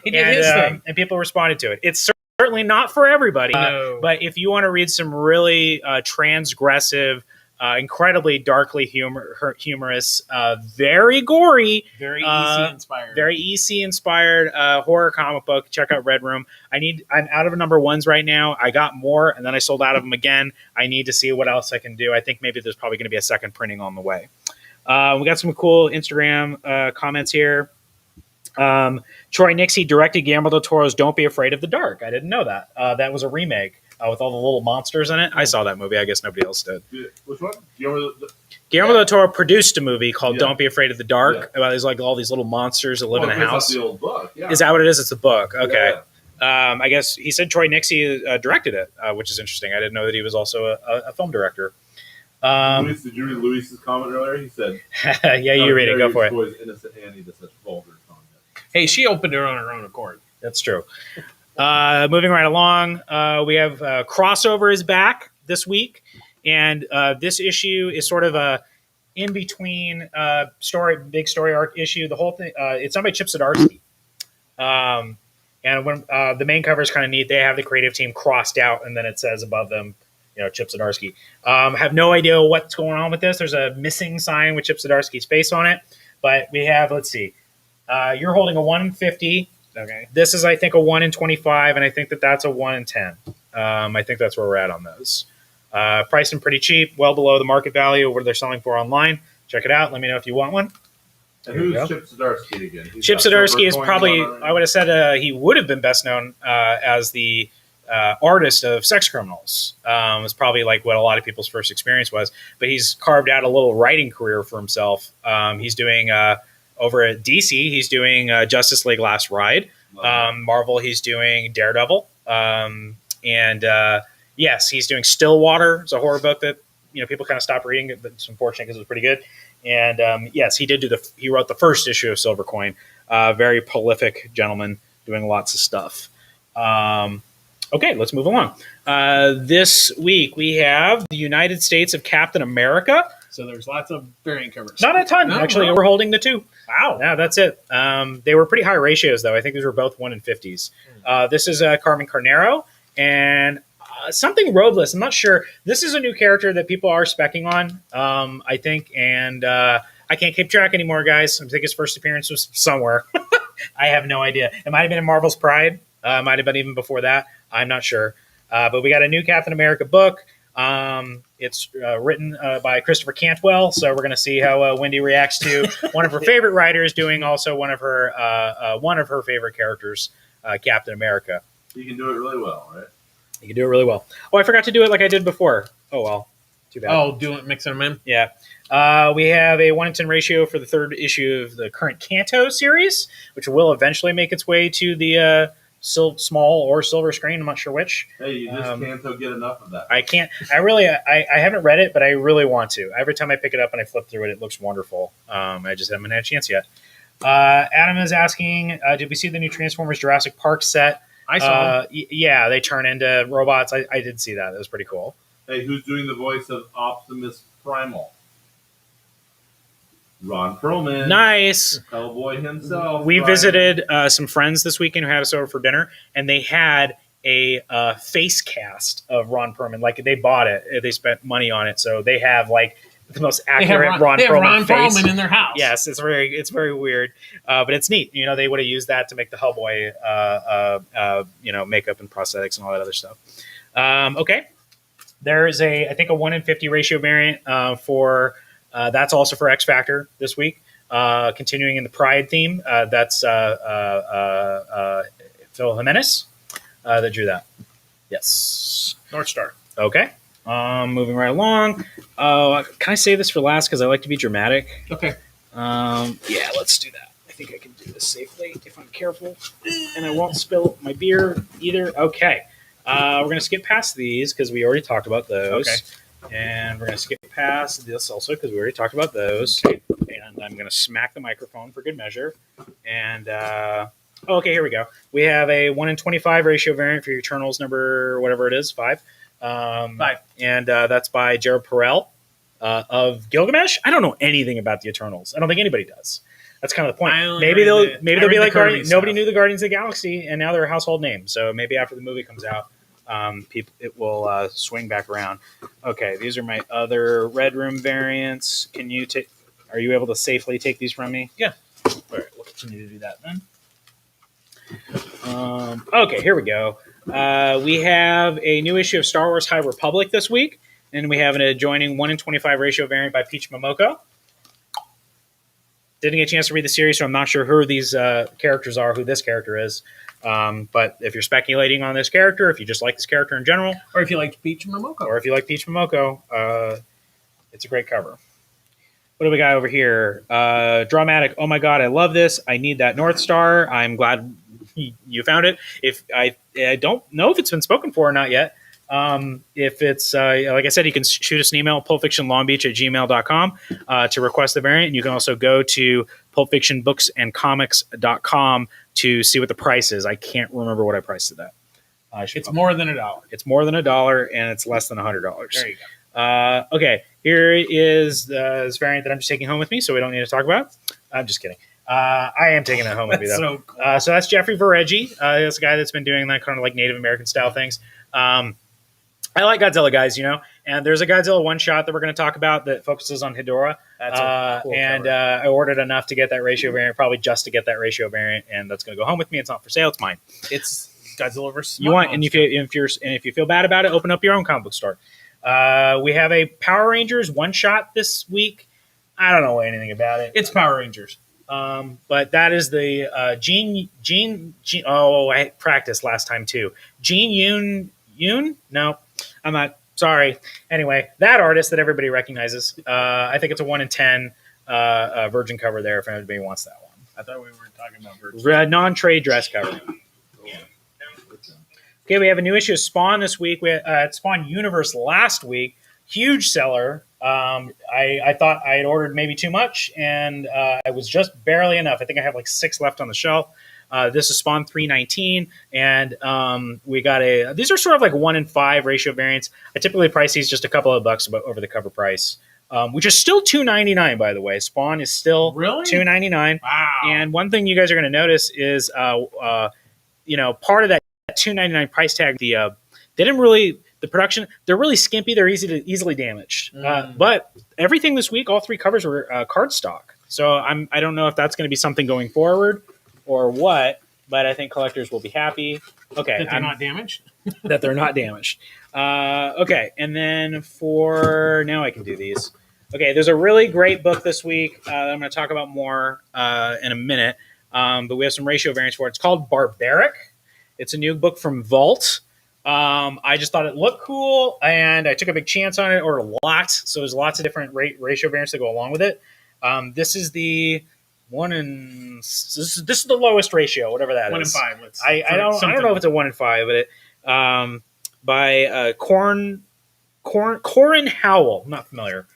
he did his thing, and people responded to it. It's certainly not for everybody, no. But if you want to read some really transgressive, incredibly darkly humorous, very gory, very EC inspired horror comic book, check out Red Room. I'm out of #1s right now. I got more and then I sold out of them again. I need to see what else I can do. I think maybe there's probably going to be a second printing on the way. We got some cool Instagram comments here. Troy Nixie directed Guillermo del Toro's Don't Be Afraid of the Dark. I didn't know that. That was a remake. with all the little monsters in it. I saw that movie. I guess nobody else did. Which one? Guillermo del Toro produced a movie called Yeah. Don't Be Afraid of the Dark. Yeah. about these like all these little monsters that live in a it's off house. the old book. Yeah. Is that what it is? It's a book. Okay. Yeah. I guess he said Troy Nixey directed it, which is interesting. I didn't know that he was also a film director. Luis, did you read Luis's comment earlier? He said, yeah, you read it. Go for it. Innocent Annie to such vulgar content. Hey, she opened it on her own accord. That's true. Moving right along, we have Crossover is back this week, and this issue is sort of a in between big story arc issue. The whole thing it's done by Chip Zdarsky, and when the main cover is kind of neat. They have the creative team crossed out, and then it says above them, Chip Zdarsky. Have no idea what's going on with this. There's a missing sign with Chip Zdarsky's face on it, but we have. Let's see. You're holding a 150. Okay. This is, I think, a 1 in 25, and I think that's a 1 in 10. I think that's where we're at on those. Pricing pretty cheap, well below the market value of what they're selling for online. Check it out. Let me know if you want one. And who's Chip Zdarsky again? Chip Zdarsky is probably, I would have said he would have been best known as the artist of Sex Criminals. It's probably like what a lot of people's first experience was, but he's carved out a little writing career for himself. He's doing... over at DC, he's doing Justice League Last Ride. Marvel, he's doing Daredevil. Yes, he's doing Stillwater. It's a horror book that people kind of stopped reading, but it's unfortunate because it was pretty good. And yes, he did he wrote the first issue of Silver Coin. Very prolific gentleman doing lots of stuff. Okay, let's move along. This week we have the United States of Captain America. So there's lots of variant covers. Not a ton, actually. We're holding the 2. Wow. Yeah, that's it. They were pretty high ratios, though. I think these were both 1 in 50s. This is Carmen Carnero and something Robles. I'm not sure. This is a new character that people are specking on, I think, and I can't keep track anymore, guys. I think his first appearance was somewhere. I have no idea. It might have been in Marvel's Pride. Might have been even before that. I'm not sure. But we got a new Captain America book. It's written by Christopher Cantwell, so we're going to see how Wendy reacts to one of her favorite writers doing also one of her favorite characters, Captain America. You can do it really well, right? You can do it really well. Oh, I forgot to do it like I did before. Oh well, too bad. Oh, mixing them in. Yeah. We have a 1 in 10 ratio for the 3rd issue of the current Kanto series, which will eventually make its way to the small or silver screen. I'm not sure which. Hey, you just can't get enough of that. I can't. I haven't read it, but I really want to. Every time I pick it up and I flip through it, it looks wonderful. I just haven't had a chance yet. Adam is asking, did we see the new Transformers Jurassic Park set? I saw. Yeah, they turn into robots. I did see that. That was pretty cool. Hey, who's doing the voice of Optimus Primal? Ron Perlman. Nice. Hellboy himself. We visited some friends this weekend who had us over for dinner, and they had a face cast of Ron Perlman. Like, they bought it. They spent money on it. So they have, like, the most accurate Ron Perlman in their house. Yes, it's very weird. But it's neat. They would have used that to make the Hellboy, makeup and prosthetics and all that other stuff. Okay. There is I think a 1 in 50 ratio variant for... that's also for X Factor this week. Continuing in the Pride theme, that's Phil Jimenez that drew that. Yes. North Star. Okay. Moving right along. Can I save this for last because I like to be dramatic? Okay. Yeah, let's do that. I think I can do this safely if I'm careful. And I won't spill my beer either. Okay. We're going to skip past these because we already talked about those. Okay. And we're going to skip past this also because we already talked about those. Okay. And I'm going to smack the microphone for good measure. And, okay, here we go. We have a 1 in 25 ratio variant for your Eternals number, whatever it is, 5. 5. And that's by Jared Perel of Gilgamesh. I don't know anything about the Eternals. I don't think anybody does. That's kind of the point. Maybe they'll be like Guardians. Nobody knew the Guardians of the Galaxy, and now they're a household name. So maybe after the movie comes out, it will swing back around. Okay, these are my other Red Room variants. Are you able to safely take these from me? Yeah. All right, we'll continue to do that then. Okay, here we go. We have a new issue of Star Wars High Republic this week, and we have an adjoining 1 in 25 ratio variant by Peach Momoko. Didn't get a chance to read the series, so I'm not sure who these characters are, who this character is. But if you're speculating on this character, if you just like this character in general, Or if you like Peach Momoko. It's a great cover. What do we got over here? Dramatic. Oh my god, I love this. I need that North Star. I'm glad you found it. If I don't know if it's been spoken for or not yet. If it's like I said, you can shoot us an email, pulpfictionlongbeach@gmail.com to request the variant. And you can also go to pulpfictionbooksandcomics.com to see what the price is. I can't remember what I priced it at. It's more than $1. It's more than $1, and it's less than $100. There you go. Okay, here is this variant that I'm just taking home with me, so we don't need to talk about. I'm just kidding. I am taking that home with me, though. So cool. So that's Jeffrey Vareggi. That's a guy that's been doing that kind of like Native American style things. I like Godzilla guys, and there's a Godzilla one-shot that we're going to talk about that focuses on Hedorah. That's a cool cover. I ordered enough to get that ratio variant, probably just to get that ratio variant, and that's going to go home with me. It's not for sale. It's mine. It's Godzilla versus You want, and if you feel bad about it, open up your own comic book store. We have a Power Rangers one-shot this week. I don't know anything about it. It's Power Rangers. But that is the Gene. Oh, I practiced last time too. Gene Yoon? No, I'm not. Sorry. Anyway, that artist that everybody recognizes. I think it's a 1 in 10 Virgin cover there. If anybody wants that one, I thought we were talking about Virgin. Non-trade dress cover. Okay, we have a new issue of Spawn this week. We had Spawn Universe last week. Huge seller. I thought I had ordered maybe too much, and it was just barely enough. I think I have like 6 left on the shelf. This is Spawn 319, and we got these are sort of like 1 in 5 ratio variants. I typically price these just a couple of bucks over the cover price, which is still $2.99, by the way. Spawn is still Really? $2.99. Wow. And one thing you guys are going to notice is, part of that $2.99 price tag, they didn't really, the production, they're really skimpy. They're easily damaged. But everything this week, all 3 covers were cardstock. So I don't know if that's going to be something going forward or what, but I think collectors will be happy. Okay. That they're not damaged? That they're not damaged. Okay. And then for now I can do these. Okay. There's a really great book this week that I'm going to talk about more in a minute. But we have some ratio variants for it. It's called Barbaric. It's a new book from Vault. I just thought it looked cool, and I took a big chance on it. Ordered a lot, so there's lots of different ratio variants that go along with it. This is the this is the lowest ratio, whatever that 1 in is. 5. I don't know if it's a 1 in 5, but it by Corin Howell. I'm not familiar.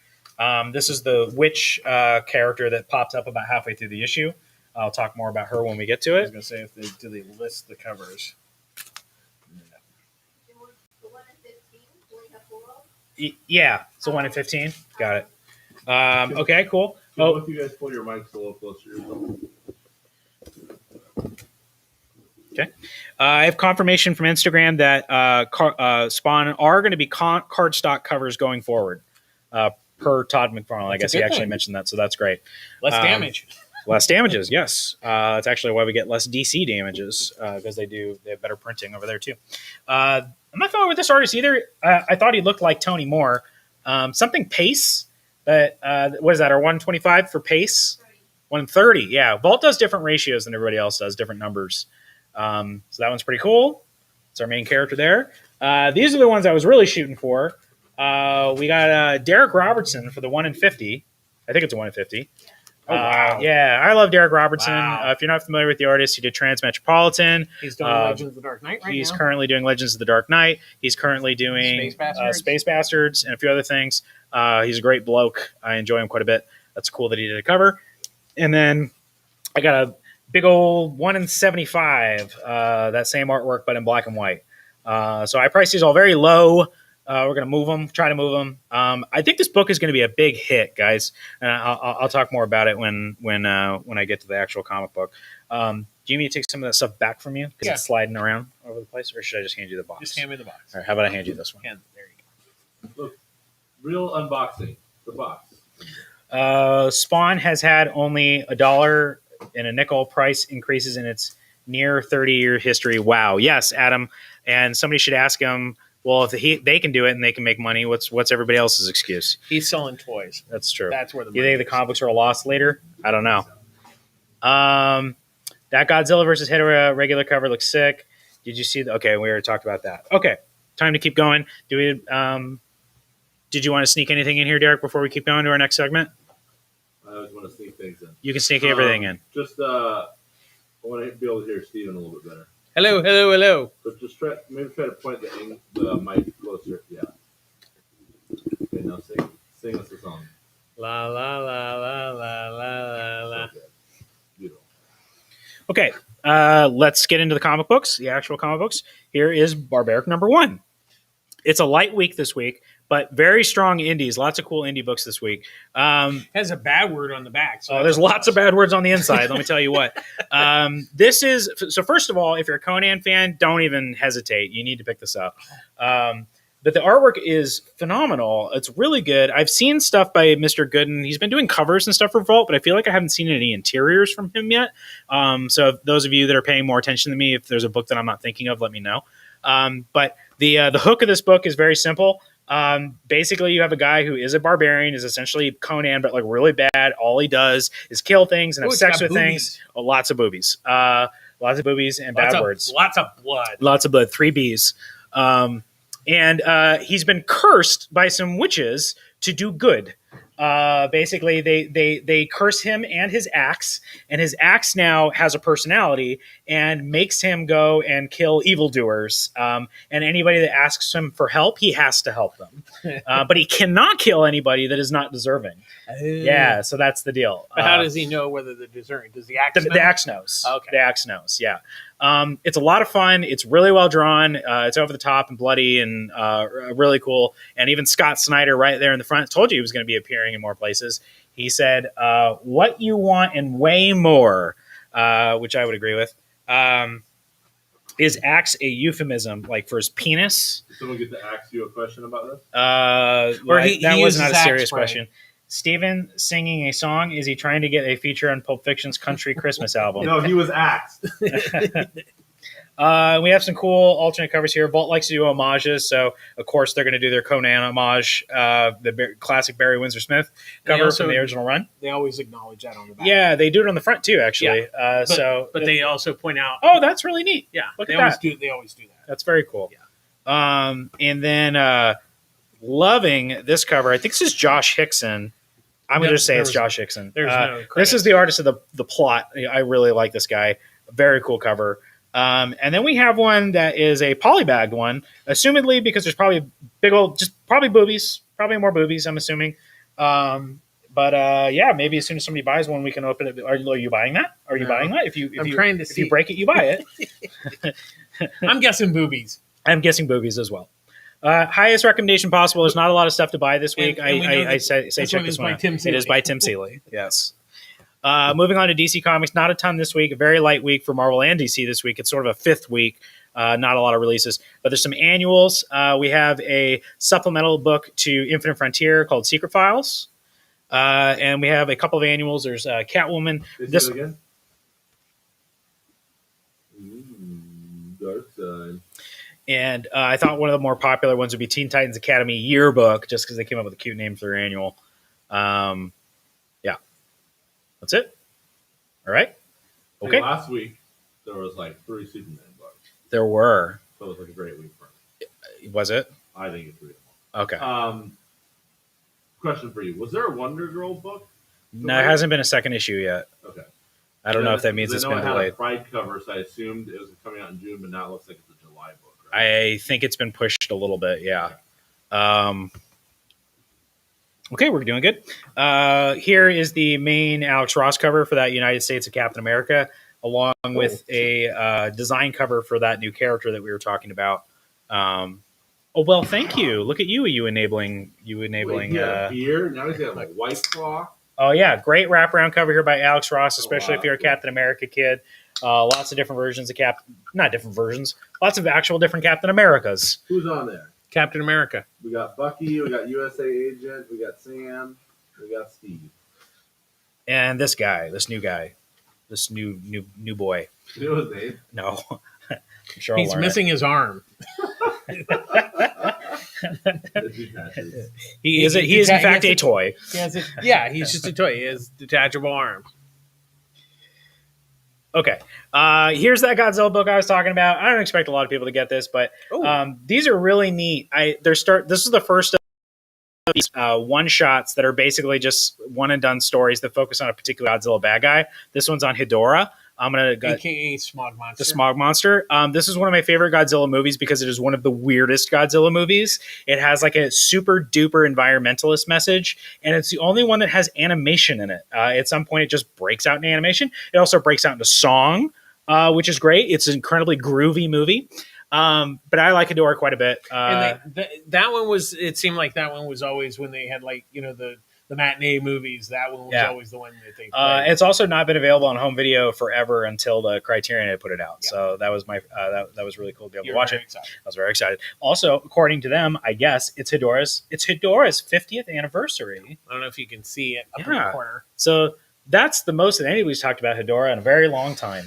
This is the witch character that popped up about halfway through the issue. I'll talk more about her when we get to I was it. going to say, do they list the covers? Yeah, it's a 1 in 15. Got it. Okay, cool. If you guys pull your mics a little closer to yourself. Okay. I have confirmation from Instagram that Spawn are going to be cardstock covers going forward, per Todd McFarlane. I guess he actually mentioned that, so that's great. Less damage. Less damages, yes. That's actually why we get less DC damages, because they have better printing over there too. I'm not familiar with this artist either. I thought he looked like Tony Moore. Something Pace. What is that? Our 125 for Pace? 130. Yeah. Vault does different ratios than everybody else does, different numbers. So that one's pretty cool. It's our main character there. These are the ones I was really shooting for. We got Derek Robertson for the 1 in 50. I think it's a 1 in 50. Oh, wow. Yeah, I love Derek Robertson. Wow. If you're not familiar with the artist, he did Transmetropolitan. He's doing Legends of the Dark Knight He's now. currently doing Legends of the Dark Knight. He's currently doing Space Bastards and a few other things. He's a great bloke. I enjoy him quite a bit. That's cool that he did a cover. And then I got a big old 1 in 75, that same artwork, but in black and white. So I priced these all very low. We're going to try to move them. I think this book is going to be a big hit, guys. And I'll talk more about it when I get to the actual comic book. Do you need me to take some of that stuff back from you? Because it's sliding around over the place? Or should I just hand you the box? Just hand me the box. All right, how about I hand you this one? There you go. Look, real unboxing. The box. Spawn has had only $1 and a nickel price increases in its near 30-year history. Wow. Yes, Adam. And somebody should ask him, well, if they can do it and they can make money, what's everybody else's excuse? He's selling toys. That's true. That's where the you think the comic books are a loss later? I don't know. That Godzilla versus Hedorah regular cover looks sick. Did you see? Okay, we already talked about that. Okay, time to keep going. Do we? Did you want to sneak anything in here, Derek, before we keep going to our next segment? I always want to sneak things in. You can sneak everything in. Just I want to be able to hear Steven a little bit better. Hello, hello, hello. But just try to point the mic closer. Yeah. Okay, now sing us a song. La la la la la la la. Okay. Beautiful. Okay, let's get into the comic books, the actual comic books. Here is Barbaric number 1. It's a light week this week, but very strong indies. Lots of cool indie books this week. Has a bad word on the back. So there's lots of bad words on the inside. Let me tell you what. This is so. First of all, if you're a Conan fan, don't even hesitate. You need to pick this up. But the artwork is phenomenal. It's really good. I've seen stuff by Mr. Gooden. He's been doing covers and stuff for Vault, but I feel like I haven't seen any interiors from him yet. So those of you that are paying more attention to me, if there's a book that I'm not thinking of, let me know. But the hook of this book is very simple. Basically, you have a guy who is a barbarian, is essentially Conan, but like really bad. All he does is kill things and have sex with things. Oh, lots of boobies. Lots of boobies and bad words. Lots of blood. Lots of blood. 3 Bs. And he's been cursed by some witches to do good. Basically, they curse him and his axe now has a personality and makes him go and kill evildoers. And anybody that asks him for help, he has to help them. But he cannot kill anybody that is not deserving. Yeah, so that's the deal. But how does he know whether they're deserving? Does the axe know? The axe knows. Okay. The axe knows, yeah. It's a lot of fun. It's really well drawn. It's over the top and bloody and really cool. And even Scott Snyder right there in the front told you he was going to be appearing in more places. He said, what you want and way more, which I would agree with. Is axe a euphemism, like for his penis? Did someone get to ask you a question about this? That was not a serious question. Steven singing a song. Is he trying to get a feature on Pulp Fiction's Country Christmas album? No, he was axed. We have some cool alternate covers here. Vault likes to do homages, so of course they're going to do their Conan homage, the classic Barry Windsor Smith cover from the original run. They always acknowledge that on the back. Yeah, they do it on the front too, actually. Yeah. But they also point out, oh, that's really neat. Yeah, look at that. They always do that. That's very cool. Yeah. And then loving this cover. I think this is Josh Hickson. I'm going to just say it's Josh Hickson. This is the artist of the plot. I really like this guy. Very cool cover. And then we have one that is a polybagged one, assumedly because there's probably probably boobies, probably more boobies, I'm assuming. But yeah, maybe as soon as somebody buys one, we can open it. Are you buying that? Are you buying that? If you break it, you buy it. I'm guessing boobies. I'm guessing boobies as well. Highest recommendation possible. There's not a lot of stuff to buy this week. I say check this one out. It is by Tim Seeley. Yes. Moving on to DC Comics, not a ton this week. A very light week for Marvel and DC this week. It's sort of a fifth week. Not a lot of releases, but there's some annuals. We have a supplemental book to Infinite Frontier called Secret Files, and we have a couple of annuals. There's Catwoman. This again. Dark Side. And I thought one of the more popular ones would be Teen Titans Academy Yearbook, just because they came up with a cute name for their annual. Yeah. That's it. All right. Okay. Hey, last week, there was like 3 Superman books. There were. So it was like a great week for me. Was it? I think it's real. Okay. Question for you. Was there a Wonder Girl book? No, it hasn't been a second issue yet. Okay. I don't know if that means it's been delayed. It had a Pride cover, so I assumed it was coming out in June, but now it looks like it's a July book. Right? I think it's been pushed a little bit, yeah. Okay, we're doing good. Here is the main Alex Ross cover for that United States of Captain America, along with a design cover for that new character that we were talking about. Oh, well, thank you. Look at you enabling. Wait, beer. Now he's got like White Claw. Oh, yeah. Great wraparound cover here by Alex Ross, especially if you're a Captain America kid. Lots of different versions of not different versions. Lots of actual different Captain Americas. Who's on there? Captain America. We got Bucky. We got USA Agent. We got Sam. We got Steve. And this guy, this new guy, this new boy. You know his name? No. I'm sure he's missing his arm. He is in fact a toy. He's just a toy. He has detachable arms. Okay. Here's that Godzilla book I was talking about. I don't expect a lot of people to get this, but these are really neat. This is the first of these one shots that are basically just one and done stories that focus on a particular Godzilla bad guy. This one's on Hedorah. I'm gonna AKA Smog Monster. The Smog Monster. This is one of my favorite Godzilla movies because it is one of the weirdest Godzilla movies. It has like a super duper environmentalist message, and it's the only one that has animation in it. At some point, it just breaks out in animation. It also breaks out into song, which is great. It's an incredibly groovy movie. But I like Hedorah quite a bit. And that one was. It seemed like that one was always when they had like the matinee movies. That one was always the one that they played. It's also not been available on home video forever until the Criterion had put it out. Yeah. So that was my that was really cool to be able to watch it. Excited. I was very excited. Also, according to them, I guess it's Hedorah's 50th anniversary. I don't know if you can see it up in the corner. So that's the most that anybody's talked about Hedorah in a very long time.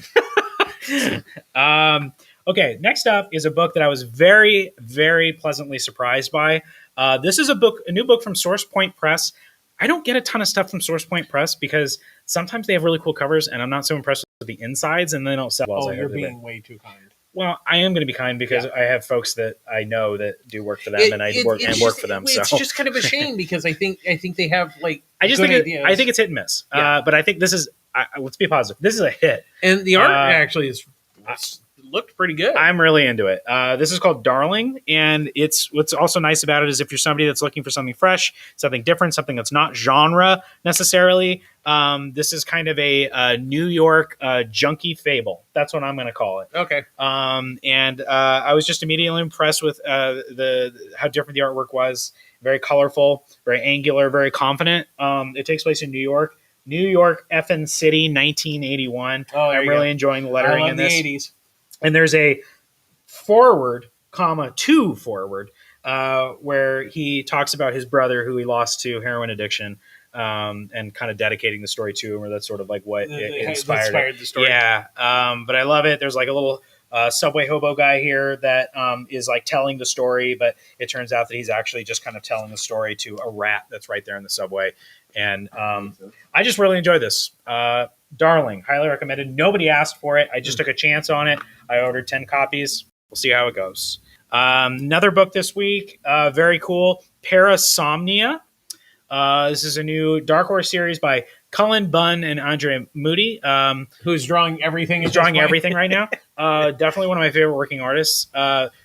Okay, next up is a book that I was very, very pleasantly surprised by. This is a new book from Source Point Press. I don't get a ton of stuff from Source Point Press because sometimes they have really cool covers, and I'm not so impressed with the insides, and they don't sell well. You're being way too kind. Well, I am going to be kind because I have folks that I know that do work for them, and I work for them. It's just kind of a shame because I think they have like I think it's hit and miss. But I think this is let's be positive. This is a hit, and the art actually is. Looked pretty good. I'm really into it. This is called Darling, and what's also nice about it is if you're somebody that's looking for something fresh, something different, something that's not genre necessarily, this is kind of a New York junkie fable. That's what I'm going to call it. Okay. And I was just immediately impressed with how different the artwork was. Very colorful, very angular, very confident. It takes place in New York effing city, 1981. I'm really enjoying the lettering in this. The 80s. And there's a forward, to forward, where he talks about his brother who he lost to heroin addiction, and kind of dedicating the story to him, or that's sort of like what it inspired the story. Yeah, but I love it. There's like a little subway hobo guy here that is like telling the story, but it turns out that he's actually just kind of telling the story to a rat that's right there in the subway. And I just really enjoy this. Darling, highly recommended. Nobody asked for it. I just took a chance on it. I ordered 10 copies. We'll see how it goes. Another book this week, very cool, Parasomnia. This is a new Dark Horse series by Cullen Bunn and Andre Moody, who's drawing everything. He's drawing everything right now. Definitely one of my favorite working artists.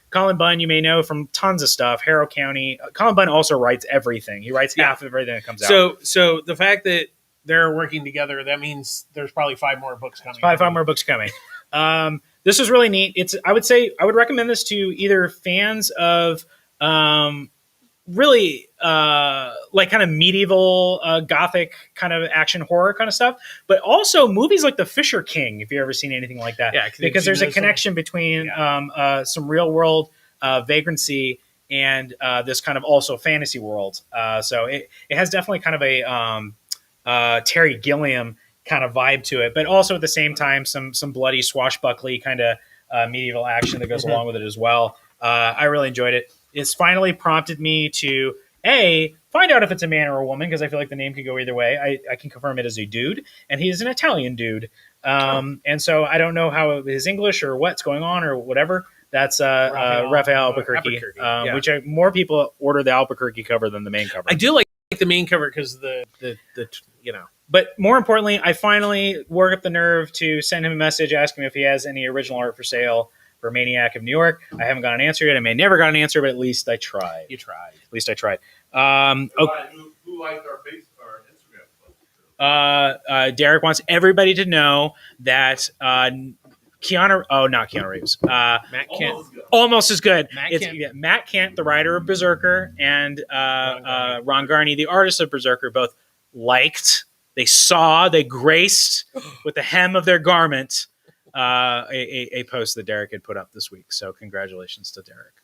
Cullen Bunn, you may know from tons of stuff. Harrow County. Cullen Bunn also writes everything. He writes half of everything that comes out. So the fact that they're working together, that means there's probably 5 more books coming. Five more books coming. This is really neat. I would recommend this to either fans of really like kind of medieval gothic kind of action horror kind of stuff, but also movies like The Fisher King, if you've ever seen anything like that. Yeah, because there's a connection between some real world vagrancy and this kind of also fantasy world. So it has definitely kind of a Terry Gilliam kind of vibe to it, but also at the same time some bloody swashbuckly kind of medieval action that goes along with it as well. I really enjoyed it. It's finally prompted me to find out if it's a man or a woman, because I feel like the name could go either way. I can confirm it as a dude, and he's an Italian dude. And so I don't know how his English or what's going on or whatever. That's Raphael Albuquerque. Which more people order the Albuquerque cover than the main cover. I do like the main cover because the But more importantly, I finally worked up the nerve to send him a message asking him if he has any original art for sale for Maniac of New York. I haven't got an answer yet. I may never got an answer, but at least I tried. You tried. At least I tried. Who liked our Instagram? Derek wants everybody to know that not Keanu Reeves. Matt Kent. Almost as good. Matt Kent, the writer of Berserker, and Ron Garney, the artist of Berserker, both liked, they saw, they graced with the hem of their garment a post that Derek had put up this week. So congratulations to Derek.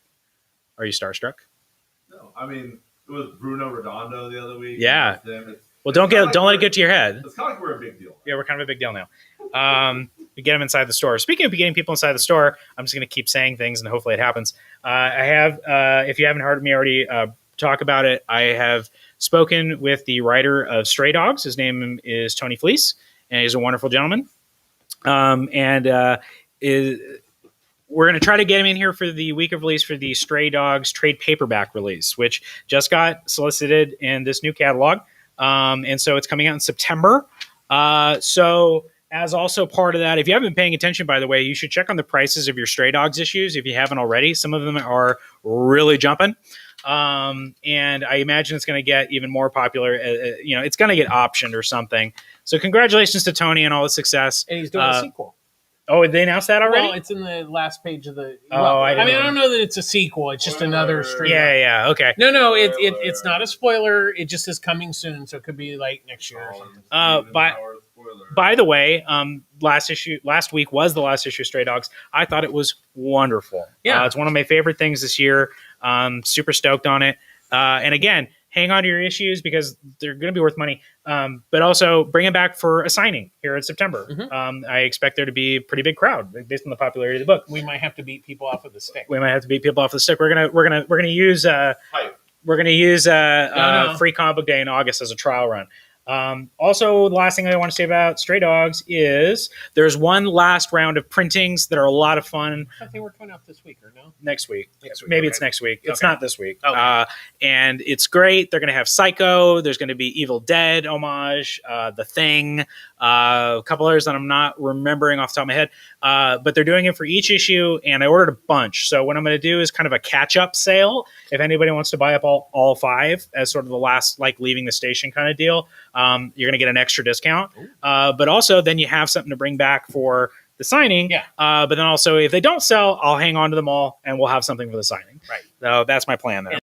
Are you starstruck? No, I mean, it was Bruno Redondo the other week. Yeah. Well, don't let it get to your head. It's kind of like we're a big deal. Yeah, we're kind of a big deal now. We get them inside the store. Speaking of getting people inside the store, I'm just going to keep saying things and hopefully it happens. I have, if you haven't heard me already talk about it, I have spoken with the writer of Stray Dogs. His name is Tony Fleece, and he's a wonderful gentleman. and we're going to try to get him in here for the week of release for the Stray Dogs trade paperback release, which just got solicited in this new catalog. And so it's coming out in September. So as also part of that, if you haven't been paying attention, by the way, you should check on the prices of your Stray Dogs issues if you haven't already. Some of them are really jumping. And I imagine it's going to get even more popular. It's going to get optioned or something. So congratulations to Tony and all the success. And he's doing a sequel. Oh, they announced that already? Well, it's in the last page of the. I don't know that it's a sequel. It's just another stream. Yeah. Okay. No. It's not a spoiler. It just is coming soon, so it could be like next year or something. By the way, last week was the last issue of Stray Dogs. I thought it was wonderful. Yeah, it's one of my favorite things this year. Super stoked on it. And again, hang on to your issues because they're going to be worth money. But also bring it back for a signing here in September. Mm-hmm. I expect there to be a pretty big crowd based on the popularity of the book. We might have to beat people off of the stick. We're gonna use Free Comic Book Day in August as a trial run. Also, the last thing I want to say about Stray Dogs is there's one last round of printings that are a lot of fun. I think we're coming out this week or no? Next week. Maybe it's next week. It's not this week. Okay. And it's great. They're going to have Psycho. There's going to be Evil Dead homage, The Thing, a couple others that I'm not remembering off the top of my head. But they're doing it for each issue, and I ordered a bunch. So what I'm going to do is kind of a catch-up sale. If anybody wants to buy up all 5 as sort of the last, like, leaving the station kind of deal, you're going to get an extra discount. But also then you have something to bring back for the signing. Yeah. But then also if they don't sell, I'll hang on to them all and we'll have something for the signing. Right. So that's my plan there.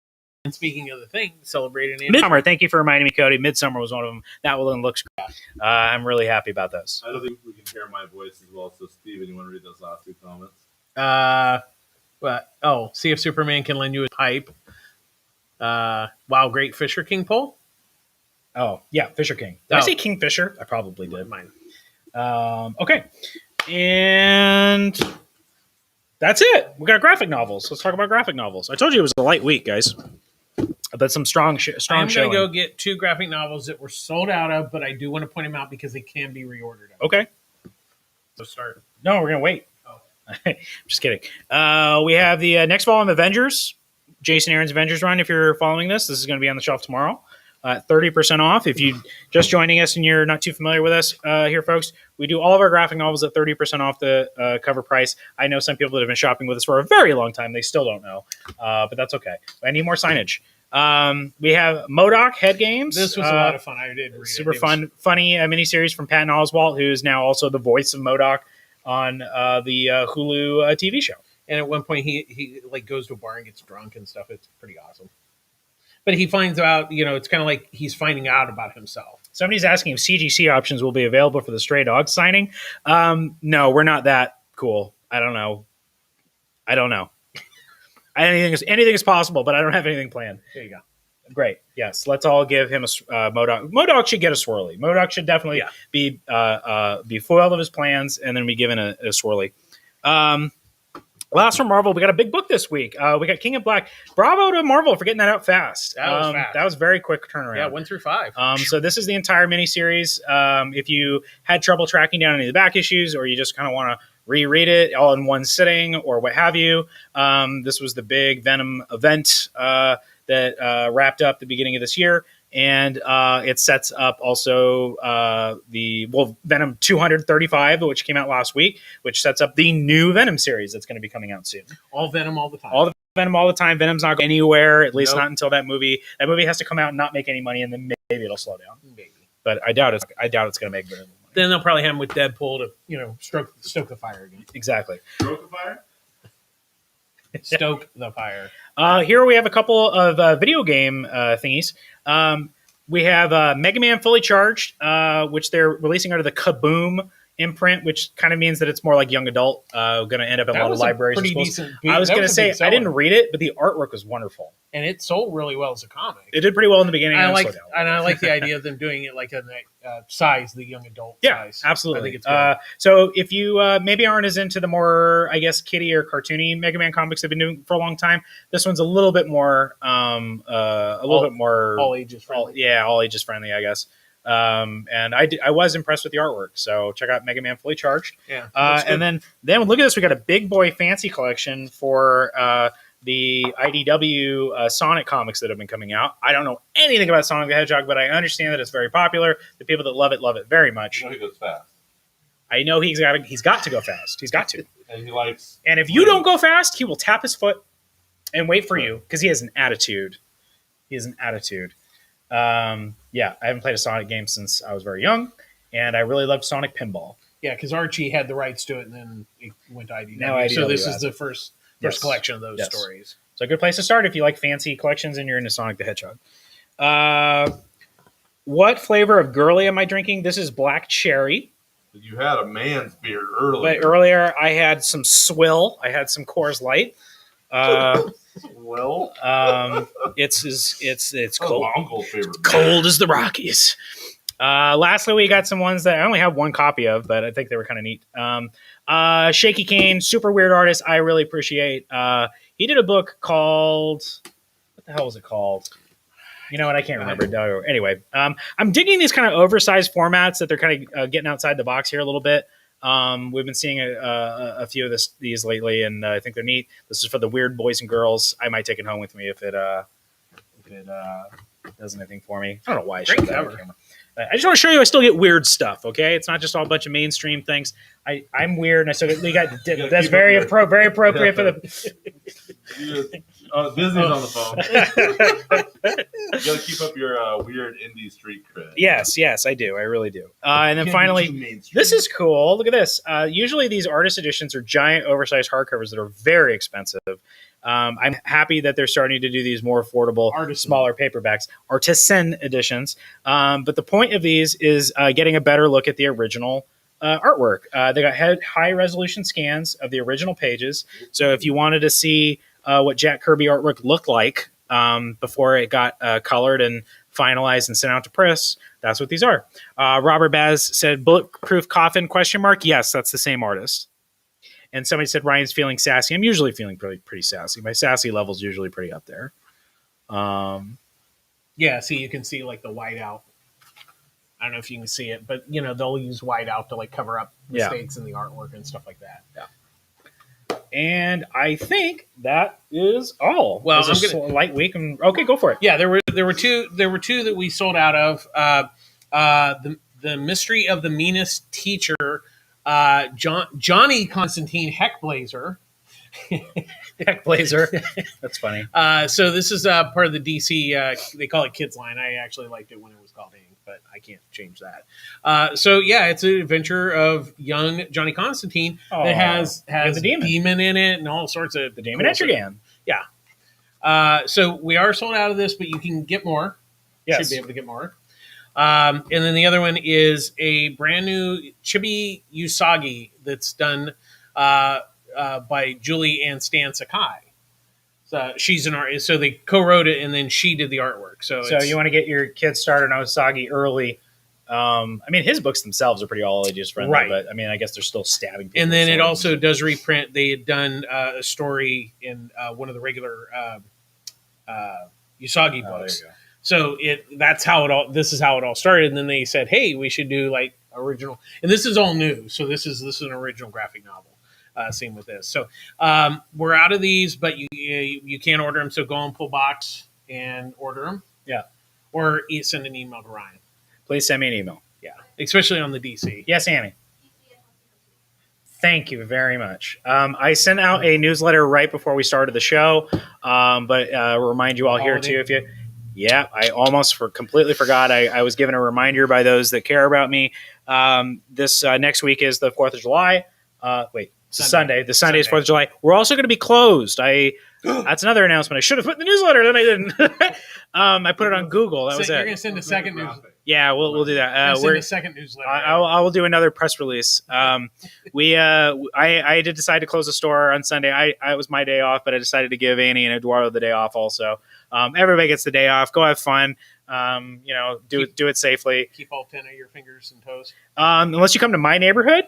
And speaking of The Thing, celebrating Midsummer. Thank you for reminding me, Cody. Midsummer was one of them. That one looks great. I'm really happy about those. I don't think we can hear my voice as well. So Steven, you want to read those last 2 comments? See if Superman can lend you a pipe. Wow, great Fisher King poll. Oh, yeah, Fisher King. Did I say Kingfisher? I probably did. Mine. Okay. And that's it. We got graphic novels. Let's talk about graphic novels. I told you it was a light week, guys. But some strong I'm showing. going to go get 2 graphic novels that were sold out of, but I do want to point them out because they can be reordered. Okay. So start. No, we're going to wait. Oh. Just kidding. We have the next volume of Avengers. Jason Aaron's Avengers run. If you're following this is going to be on the shelf tomorrow. 30% off. If you just joining us and you're not too familiar with us here, folks, we do all of our graphic novels at 30% off the cover price. I know some people that have been shopping with us for a very long time. They still don't know, but that's okay. I need more signage. We have MODOK Head Games. This was a lot of fun. I did read super it. Funny miniseries from Patton Oswalt, who is now also the voice of MODOK on the Hulu TV show. And at one point, he like goes to a bar and gets drunk and stuff. It's pretty awesome. But he finds out, it's kind of like he's finding out about himself. Somebody's asking if CGC options will be available for the Stray Dogs signing. No, we're not that cool. I don't know. Anything is possible, but I don't have anything planned. There you go. Great. Yes. Let's all give him a MODOK. MODOK should get a swirly. MODOK should definitely be foiled of his plans and then be given a swirly. Last from Marvel, we got a big book this week. We got King of Black. Bravo to Marvel for getting that out fast. That was fast. That was very quick turnaround. Yeah, 1 through 5. So this is the entire miniseries. If you had trouble tracking down any of the back issues, or you just kind of want to reread it all in one sitting, or what have you, this was the big Venom event that wrapped up the beginning of this year. And it sets up also Venom 235, which came out last week, which sets up the new Venom series that's going to be coming out soon. All Venom all the time. All the Venom all the time. Venom's not going anywhere, at least not until that movie. That movie has to come out and not make any money, and then maybe it'll slow down. Maybe. But I doubt it's going to make very money. Then they'll probably have him with Deadpool to, stoke the fire again. Exactly. Stoke the fire? Stoke the fire. Here we have a couple of video game thingies. We have Mega Man Fully Charged, which they're releasing under the Kaboom imprint, which kind of means that it's more like young adult. Going to end up in a lot of libraries and schools. I was going to say, I didn't read it, but the artwork was wonderful. And it sold really well as a comic. It did pretty well in the beginning. I like the idea of them doing it like a size, the young adult size. Absolutely. I think it's good. So if you maybe aren't as into the more, I guess, kiddie or cartoony Mega Man comics they've been doing for a long time, this one's a little bit more, all ages friendly. All ages friendly, I guess. And I was impressed with the artwork. So check out Mega Man Fully Charged. Yeah. And then look at this. We got a big boy fancy collection for the IDW Sonic comics that have been coming out. I don't know anything about Sonic the Hedgehog, but I understand that it's very popular. The people that love it very much. You know he goes fast. I know he's got to go fast. He's got to. And he likes. And if you don't go fast, he will tap his foot and wait for you because he has an attitude. Yeah, I haven't played a Sonic game since I was very young, and I really loved Sonic Pinball. Yeah, because Archie had the rights to it, and then it went to IDW. Now IDW so this has is the first collection of those stories. So a good place to start if you like fancy collections and you're into Sonic the Hedgehog. What flavor of girly am I drinking? This is black cherry. You had a man's beer earlier. But earlier I had some Swill. I had some Coors Light. Well, it's cold. my uncle's favorite. Cold as the Rockies. Lastly, we got some ones that I only have one copy of, but I think they were kind of neat. Shaky Kane, super weird artist. I really appreciate. He did a book called, what the hell was it called? You know what? I can't remember. Anyway, I'm digging these kind of oversized formats that they're kind of getting outside the box here a little bit. We've been seeing a few of these lately, and I think they're neat. This is for the weird boys and girls. I might take it home with me if it does anything for me. I don't know why I showed that on camera. I just want to show you I still get weird stuff, okay? It's not just all a bunch of mainstream things. I'm weird, and I still get... That's very appropriate for the... Disney's on the phone. You got to keep up your weird indie street cred. Yes, I do. I really do. And then finally, this is cool. Look at this. Usually these artist editions are giant, oversized hardcovers that are very expensive. I'm happy that they're starting to do these more affordable, smaller paperbacks, artisan editions. But the point of these is getting a better look at the original artwork. They got high resolution scans of the original pages. So if you wanted to see what Jack Kirby artwork looked like before it got colored and finalized and sent out to press, that's what these are. Robert Baz said, "Bulletproof Coffin, ? Yes, that's the same artist." And somebody said, Ryan's feeling sassy. I'm usually feeling pretty sassy. My sassy level's usually pretty up there. Yeah, see, you can see like the whiteout. I don't know if you can see it, but they'll use whiteout to like cover up mistakes in the artwork and stuff like that. Yeah. And I think that is all. Well, I'm gonna light week. Okay, go for it. Yeah, there were two that we sold out of. The Mystery of the Meanest Teacher. Johnny Constantine Heckblazer. Heckblazer. That's funny. So this is part of the DC, they call it Kids Line. I actually liked it when it was called Ink, but I can't change that. So yeah, it's an adventure of young Johnny Constantine that has the demon in it and all sorts of the demon Etrigan. Yeah. So we are sold out of this, but you can get more. Yes. Should be able to get more. And then the other one is a brand new Chibi Usagi that's done by Julie and Stan Sakai. So she's an artist. So they co-wrote it, and then she did the artwork. So you want to get your kids started on Usagi early. I mean, his books themselves are pretty all ages friendly, right? But I mean, I guess they're still stabbing people. And then it also does reprint. They had done a story in one of the regular Usagi books. There you go. So this is how it all started. And then they said, hey, we should do like original. And this is all new. So this is an original graphic novel. Same with this. So we're out of these, but you can't order them. So go on Pull Box and order them. Yeah. Or send an email to Ryan. Please send me an email. Yeah. Especially on the DC. Yes, Annie. Thank you very much. I sent out a newsletter right before we started the show, but remind you all here too if you... Yeah, I almost completely forgot. I was given a reminder by those that care about me. This next week is the 4th of July. Sunday. The Sunday is 4th of July. We're also going to be closed. That's another announcement. I should have put in the newsletter, then I didn't. I put it on Google. That was it. You're going to send a second newsletter. Yeah, we'll do that. Send a second newsletter. I will do another press release. I did decide to close the store on Sunday. It was my day off, but I decided to give Annie and Eduardo the day off also. Everybody gets the day off. Go have fun. Do it safely. Keep all 10 of your fingers and toes. Unless you come to my neighborhood,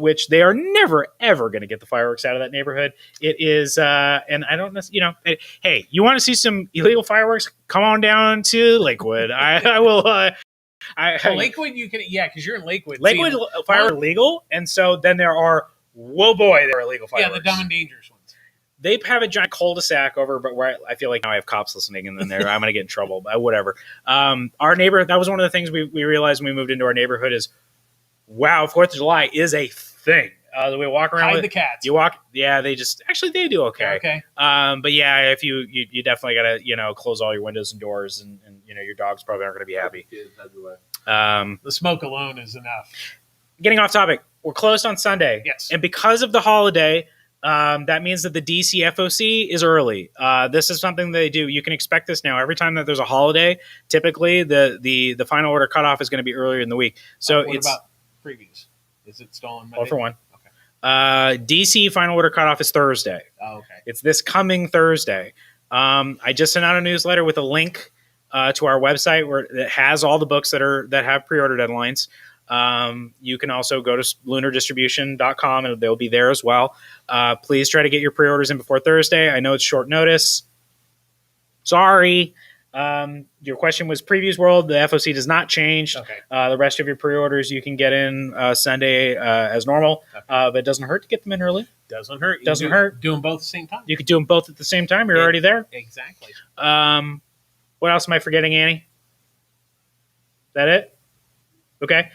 which they are never, ever going to get the fireworks out of that neighborhood. It is, and I don't know, hey, you want to see some illegal fireworks? Come on down to Lakewood. I will Lakewood, you can, because you're in Lakewood. Lakewood fireworks are legal, and so then there are, whoa boy, there are illegal fireworks. Yeah, the dumb and dangerous ones. They have a giant cul-de-sac over, but where I feel like now I have cops listening, and then I'm going to get in trouble. But whatever. Our neighborhood, that was one of the things we realized when we moved into our neighborhood is, wow, 4th of July is a thing. We walk around with the cats. You walk, yeah. They do okay. Okay. But yeah, if you definitely gotta close all your windows and doors, and your dogs probably aren't gonna be happy. The smoke alone is enough. Getting off topic, we're closed on Sunday. Yes, and because of the holiday, that means that the DC FOC is early. This is something they do. You can expect this now. Every time that there's a holiday, typically the final order cutoff is going to be earlier in the week. So what about previews? Is it still on Monday? 1 for 1. DC final order cutoff is Thursday. Oh, okay. It's this coming Thursday. I just sent out a newsletter with a link to our website where it has all the books that have pre-order deadlines. You can also go to lunardistribution.com and they'll be there as well. Please try to get your pre-orders in before Thursday. I know it's short notice. Sorry. Your question was Previews World. The FOC does not change. Okay. The rest of your pre-orders you can get in Sunday as normal, but it doesn't hurt to get them in early. Doesn't hurt. Doesn't hurt. Do them both at the same time. You could do them both at the same time. You're already there. Exactly. What else am I forgetting, Annie? Is that it? Okay.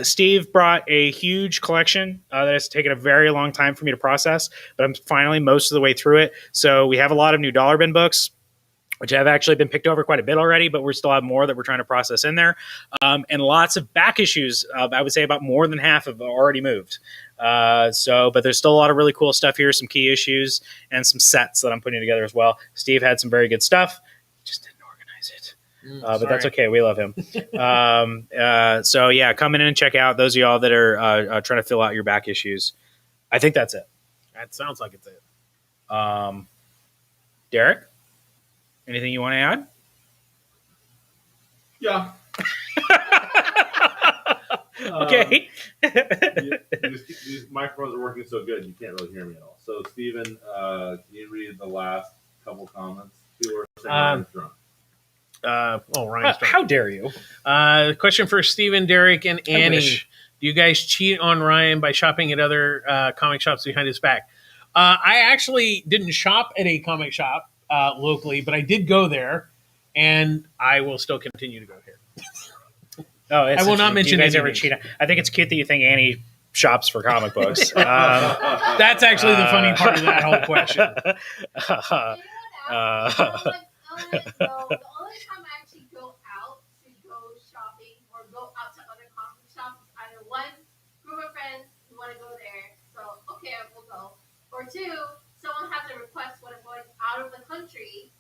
Steve brought a huge collection that has taken a very long time for me to process, but I'm finally most of the way through it. So we have a lot of new dollar bin books, which have actually been picked over quite a bit already, but we still have more that we're trying to process in there. And lots of back issues. I would say about more than half have already moved. But there's still a lot of really cool stuff here, some key issues, and some sets that I'm putting together as well. Steve had some very good stuff. Just didn't organize it. But that's okay. We love him. So yeah, come in and check out those of y'all that are trying to fill out your back issues. I think that's it. That sounds like it's it. Derek? Anything you want to add? Yeah. Okay. These microphones are working so good, you can't really hear me at all. So, Steven, can you read the last couple comments? People are saying Ryan's drunk. Ryan's drunk. How dare you? Question for Steven, Derek, and Annie. Do you guys cheat on Ryan by shopping at other comic shops behind his back? I actually didn't shop at a comic shop locally, but I did go there, and I will still continue to go here. I will not mention you guys ever cheat. I think it's cute that you think Annie shops for comic books. That's actually the funny part of that whole question. The only time I actually go out to go shopping or go out to other comic shops is either one, group of friends who want to go there, so okay, we'll go, or two, someone has a request when I'm going out of the country,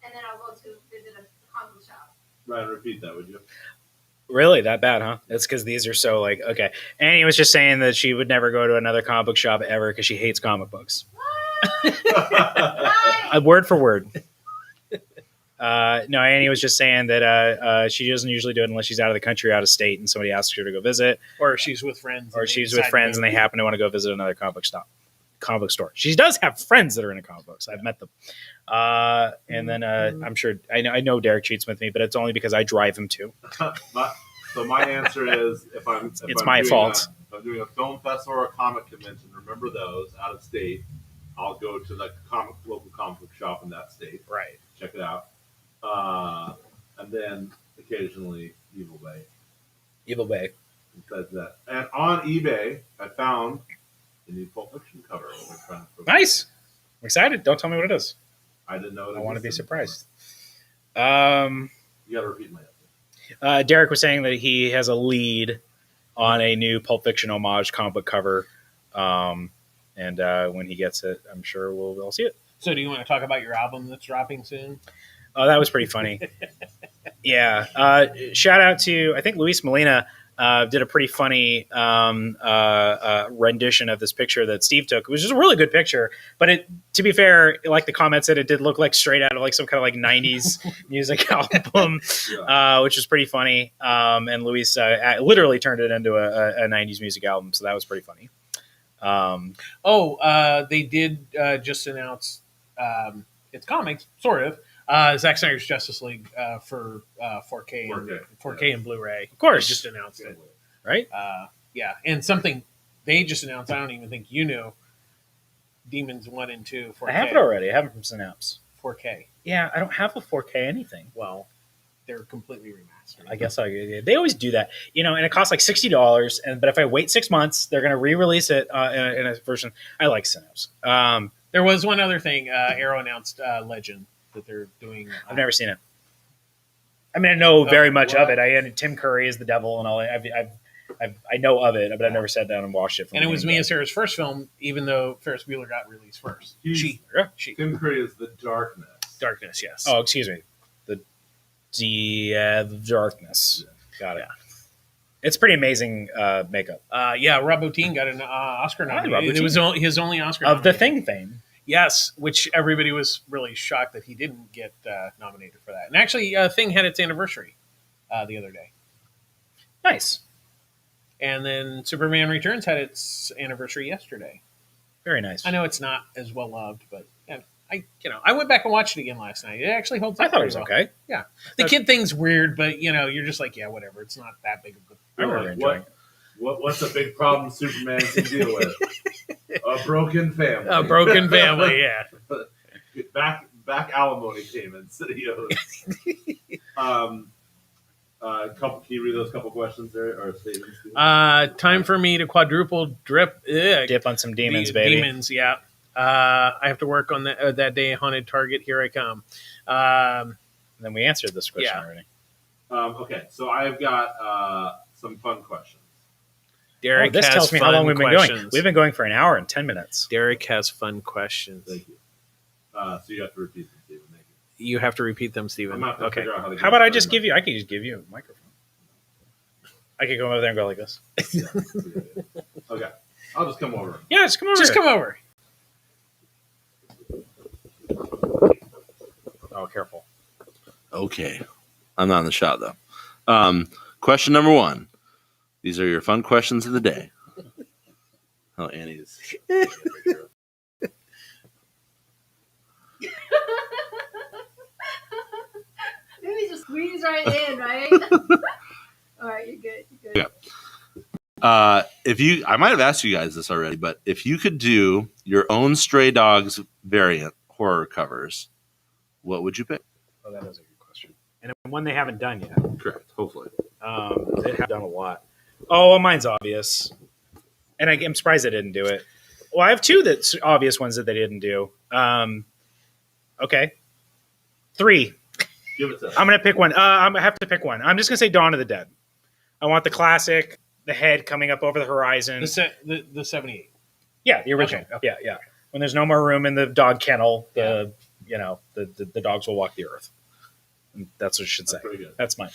and then I'll go to visit a comic shop. Ryan, repeat that, would you? Really? That bad, huh? That's because these are so okay. Annie was just saying that she would never go to another comic book shop ever because she hates comic books. Word for word. No, Annie was just saying that she doesn't usually do it unless she's out of the country, out of state, and somebody asks her to go visit. Or she's with friends. Or she's with friends and they happen to want to go visit another comic book store. She does have friends that are into comic books. I've met them. And then I'm sure I know Derek cheats with me, but it's only because I drive him to. So my answer is if I'm my fault. If I'm doing a film festival or a comic convention, remember those out of state. I'll go to the local comic book shop in that state. Right. Check it out. And then occasionally Evil Bay. Besides that, and on eBay, I found the new Pulp Fiction cover. Nice. I'm excited. Don't tell me what it is. I didn't know. I want to be surprised. You got to repeat my answer. Derek was saying that he has a lead on a new Pulp Fiction homage comic book cover, and when he gets it, I'm sure we'll all see it. So, do you want to talk about your album that's dropping soon? Oh, that was pretty funny. Yeah. Shout out to, I think Luis Molina did a pretty funny rendition of this picture that Steve took. It was just a really good picture, but to be fair, like the comments said, it did look like straight out of some kind of 90s music album, which was pretty funny. And Luis literally turned it into a 90s music album, so that was pretty funny. They did just announce it's comics, sort of. Zack Snyder's Justice League for 4K and 4K and Blu-ray. Of course. They just announced it. Right? Yeah, and something they just announced. I don't even think you knew. Demons 1 and 2 4K. I have it already. I have it from Synapse. 4K. Yeah, I don't have a 4K anything. Well, they're completely remastered. I guess they always do that, and it costs like $60. But if I wait 6 months, they're going to re-release it in a version. I like Synapse. There was one other thing. Arrow announced Legend that they're doing. I've never seen it. I mean, I know very much of it. I Tim Curry is the devil, and all. I know of it, but I've never sat down and watched it. And it was Mia Sara's first film, even though Ferris Bueller got released first. She. Tim Curry is the Darkness. Darkness, yes. Oh, excuse me. The Darkness. Got it. Yeah. It's pretty amazing makeup. Rob Bottin got an Oscar nomination. It was his only Oscar of the Thing fame. Yes, which everybody was really shocked that he didn't get nominated for that. And actually, Thing had its anniversary the other day. Nice. And then Superman Returns had its anniversary yesterday. Very nice. I know it's not as well loved, but I went back and watched it again last night. It actually holds up. I thought it was okay. Yeah, the kid thing's weird, but you're just like, yeah, whatever. It's not that big of a. I remember enjoying it. What's a big problem Superman can deal with? A broken family. A broken family, yeah. back alimony payments. Can you read those couple questions there or statements? Time for me to quadruple dip on some demons, baby. Demons, yeah. I have to work on that day. Haunted Target. Here I come. And then we answered this question already. Okay, so I've got some fun questions. Derek, this tells me how long we've been going. We've been going for an hour and 10 minutes. Derek has fun questions. Thank you. So you have to repeat them, Stephen. Thank you. You have to repeat them, Stephen. I'm not okay. Figure out how about I just give you? I could just give you a microphone. I could go over there and go like this. Okay, I'll just come over. Yeah, just come over. Just come over. Oh, careful. Okay. I'm not in the shot, though. Question number 1. These are your fun questions of the day. Oh, Annie's. Maybe just squeeze right in, right? All right, you're good. You're good. Yeah. I might have asked you guys this already, but if you could do your own Stray Dogs variant horror covers, what would you pick? Oh, that is a good question. And one they haven't done yet. Correct. Hopefully. They have done a lot. Oh, well, mine's obvious. And I'm surprised they didn't do it. Well, I have 2 that's obvious ones that they didn't do. Okay. 3. Give it to I'm going to pick one. I'm going to have to pick one. I'm just going to say Dawn of the Dead. I want the classic, the head coming up over the horizon. The 78. Yeah, the original. Okay. Yeah. When there's no more room in the dog kennel, the dogs will walk the earth. And that's what it should say. Pretty good. That's mine.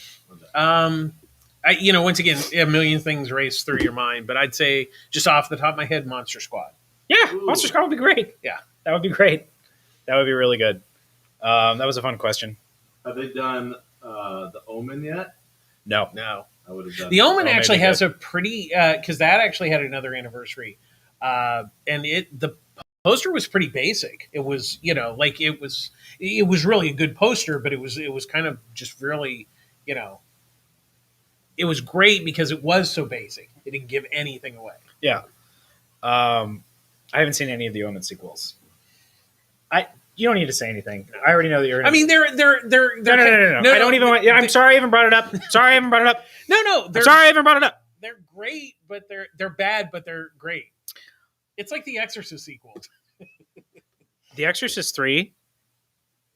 Once again, a million things race through your mind, but I'd say just off the top of my head, Monster Squad. Yeah, Monster Squad would be great. Yeah, that would be great. That would be really good. That was a fun question. Have they done The Omen yet? No. I would have done The Omen actually has a pretty because that actually had another anniversary, and the poster was pretty basic. It was it was really a good poster, but it was kind of just really it was great because it was so basic. It didn't give anything away. Yeah. I haven't seen any of the Omen sequels. You don't need to say anything. I already know that you're. I mean, they're no. I don't even want. Yeah, I'm sorry I even brought it up. Sorry I even brought it up. No. I'm sorry I even brought it up. They're great, but they're bad, but they're great. It's like the Exorcist sequel. The Exorcist 3.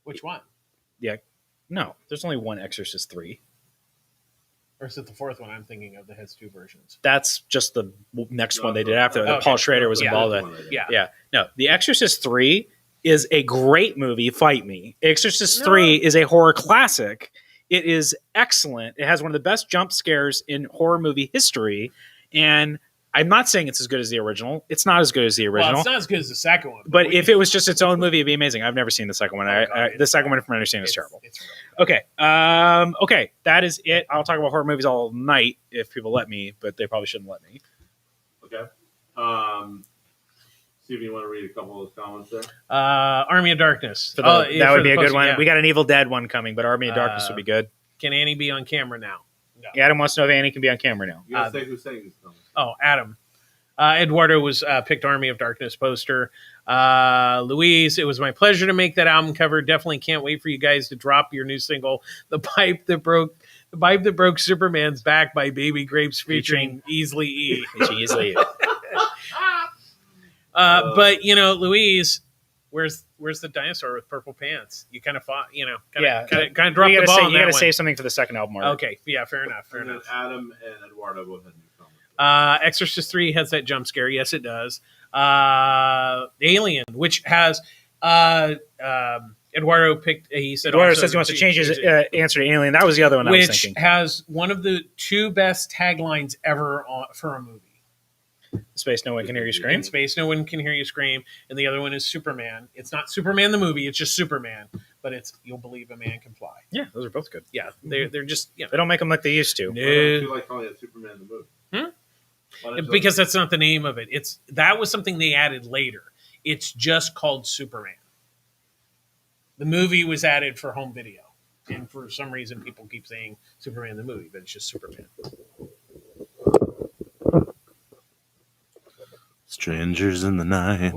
Which one? Yeah. No, there's only one Exorcist 3. Or is it the fourth one I'm thinking of that has 2 versions? That's just the next one they did after that. Paul Schrader was involved in. Yeah. No, The Exorcist 3 is a great movie. Fight me. Exorcist 3 is a horror classic. It is excellent. It has one of the best jump scares in horror movie history. And I'm not saying it's as good as the original. It's not as good as the original. Well, it's not as good as the second one. But if it was just its own movie, it'd be amazing. I've never seen the second one. The second one, from my understanding, is terrible. It's really Okay. That is it. I'll talk about horror movies all night if people let me, but they probably shouldn't let me. Okay. Steven, you want to read a couple of those comments there? Army of Darkness. For the, that would be a good posting, one. yeah. We got an Evil Dead one coming, but Army of Darkness would be good. Can Annie be on camera now? No. Adam wants to know if Annie can be on camera now. You gotta say who's saying these comments. Oh, Adam. Eduardo was picked Army of Darkness poster. Louise, it was my pleasure to make that album cover. Definitely can't wait for you guys to drop your new single, "The Pipe That Broke Superman's Back" by Baby Grapes featuring Easily E. Easily. But Louise, where's the dinosaur with purple pants? You kind of fought, kind of dropped the ball. You got to save something for the second album art. Okay, yeah, fair enough. And then Adam and Eduardo both had new comments. Exorcist 3 has that jump scare. Yes, it does. Alien, which has Eduardo picked. He said Eduardo says he wants to change his answer to Alien. That was the other one I was which thinking. has one of the two best taglines ever for a movie. Space, no one can hear you scream. In space, no one can hear you scream. And the other one is Superman. It's not Superman the movie. It's just Superman. But it's You'll Believe a Man Can Fly. Yeah, those are both good. Yeah, they're just They don't make them like they used to. Why don't you like calling it Superman the movie? Why don't you because that's not the name of it. That was something they added later. It's just called Superman. The movie was added for home video. And for some reason, people keep saying Superman the movie, but it's just Superman. Strangers in the night,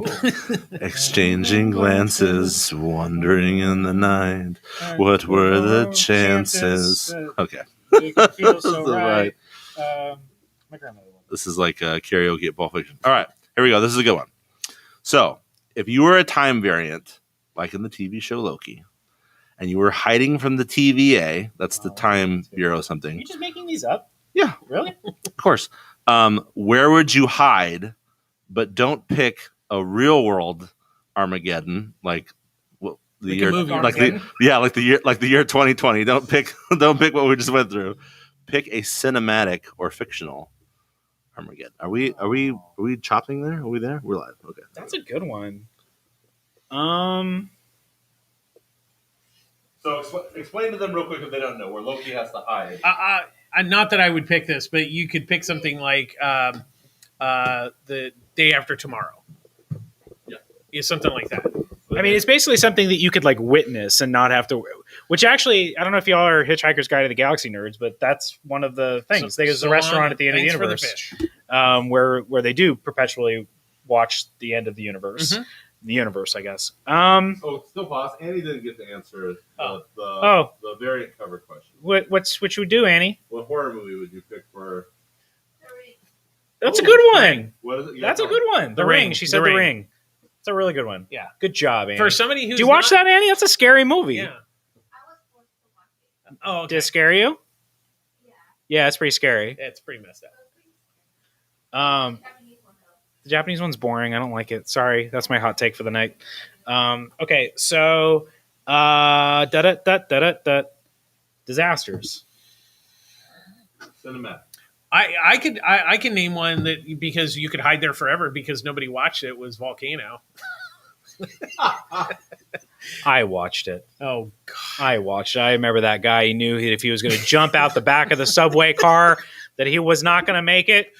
exchanging glances, wandering in the night. What were the chances? Okay. You can feel so This is right. My grandmother. This is like a karaoke at Pulp Fiction. All right, here we go. This is a good one. So, if you were a time variant, like in the TV show Loki, and you were hiding from the TVA, that's the Time Bureau Are something. you just making these up? Yeah, Really? of course. Where would you hide? But don't pick a real world Armageddon, like the Like a year, movie like Armageddon? the year 2020. Don't pick what we just went through. Pick a cinematic or fictional Armageddon. Are we chopping there? Are we there? We're live. Okay. That's a good one. So explain to them real quick if they don't know where Loki has to hide. Not that I would pick this, but you could pick something like The Day After Tomorrow. Yeah, something like that. I mean, it's basically something that you could like witness and not have to. Which actually, I don't know if y'all are Hitchhiker's Guide to the Galaxy nerds, but that's one of the things. There's a restaurant at the end of the universe where they do perpetually watch the end of the universe. Mm-hmm. The universe, I guess. Oh, still pause. Annie didn't get to answer the variant cover question. What should we do, Annie? What horror movie would you pick for? That's a Ooh, good one. What is it? That's a good one. The Ring. She said The The Ring. Ring. It's a really good one. Yeah. Good job, Annie. For somebody who's do you watch that, Annie? That's a scary movie. Yeah. I was forced to watch it. Oh, okay. Did it scare you? Yeah. Yeah, it's pretty scary. It's pretty messed up. Japanese one, though. The Japanese one's boring. I don't like it. Sorry, that's my hot take for the night. Okay, so disasters. Cinematic. I can name one that because you could hide there forever because nobody watched it was Volcano. I watched it. Oh God. I watched it. I remember that guy. He knew if he was going to jump out the back of the subway car, that he was not going to make it,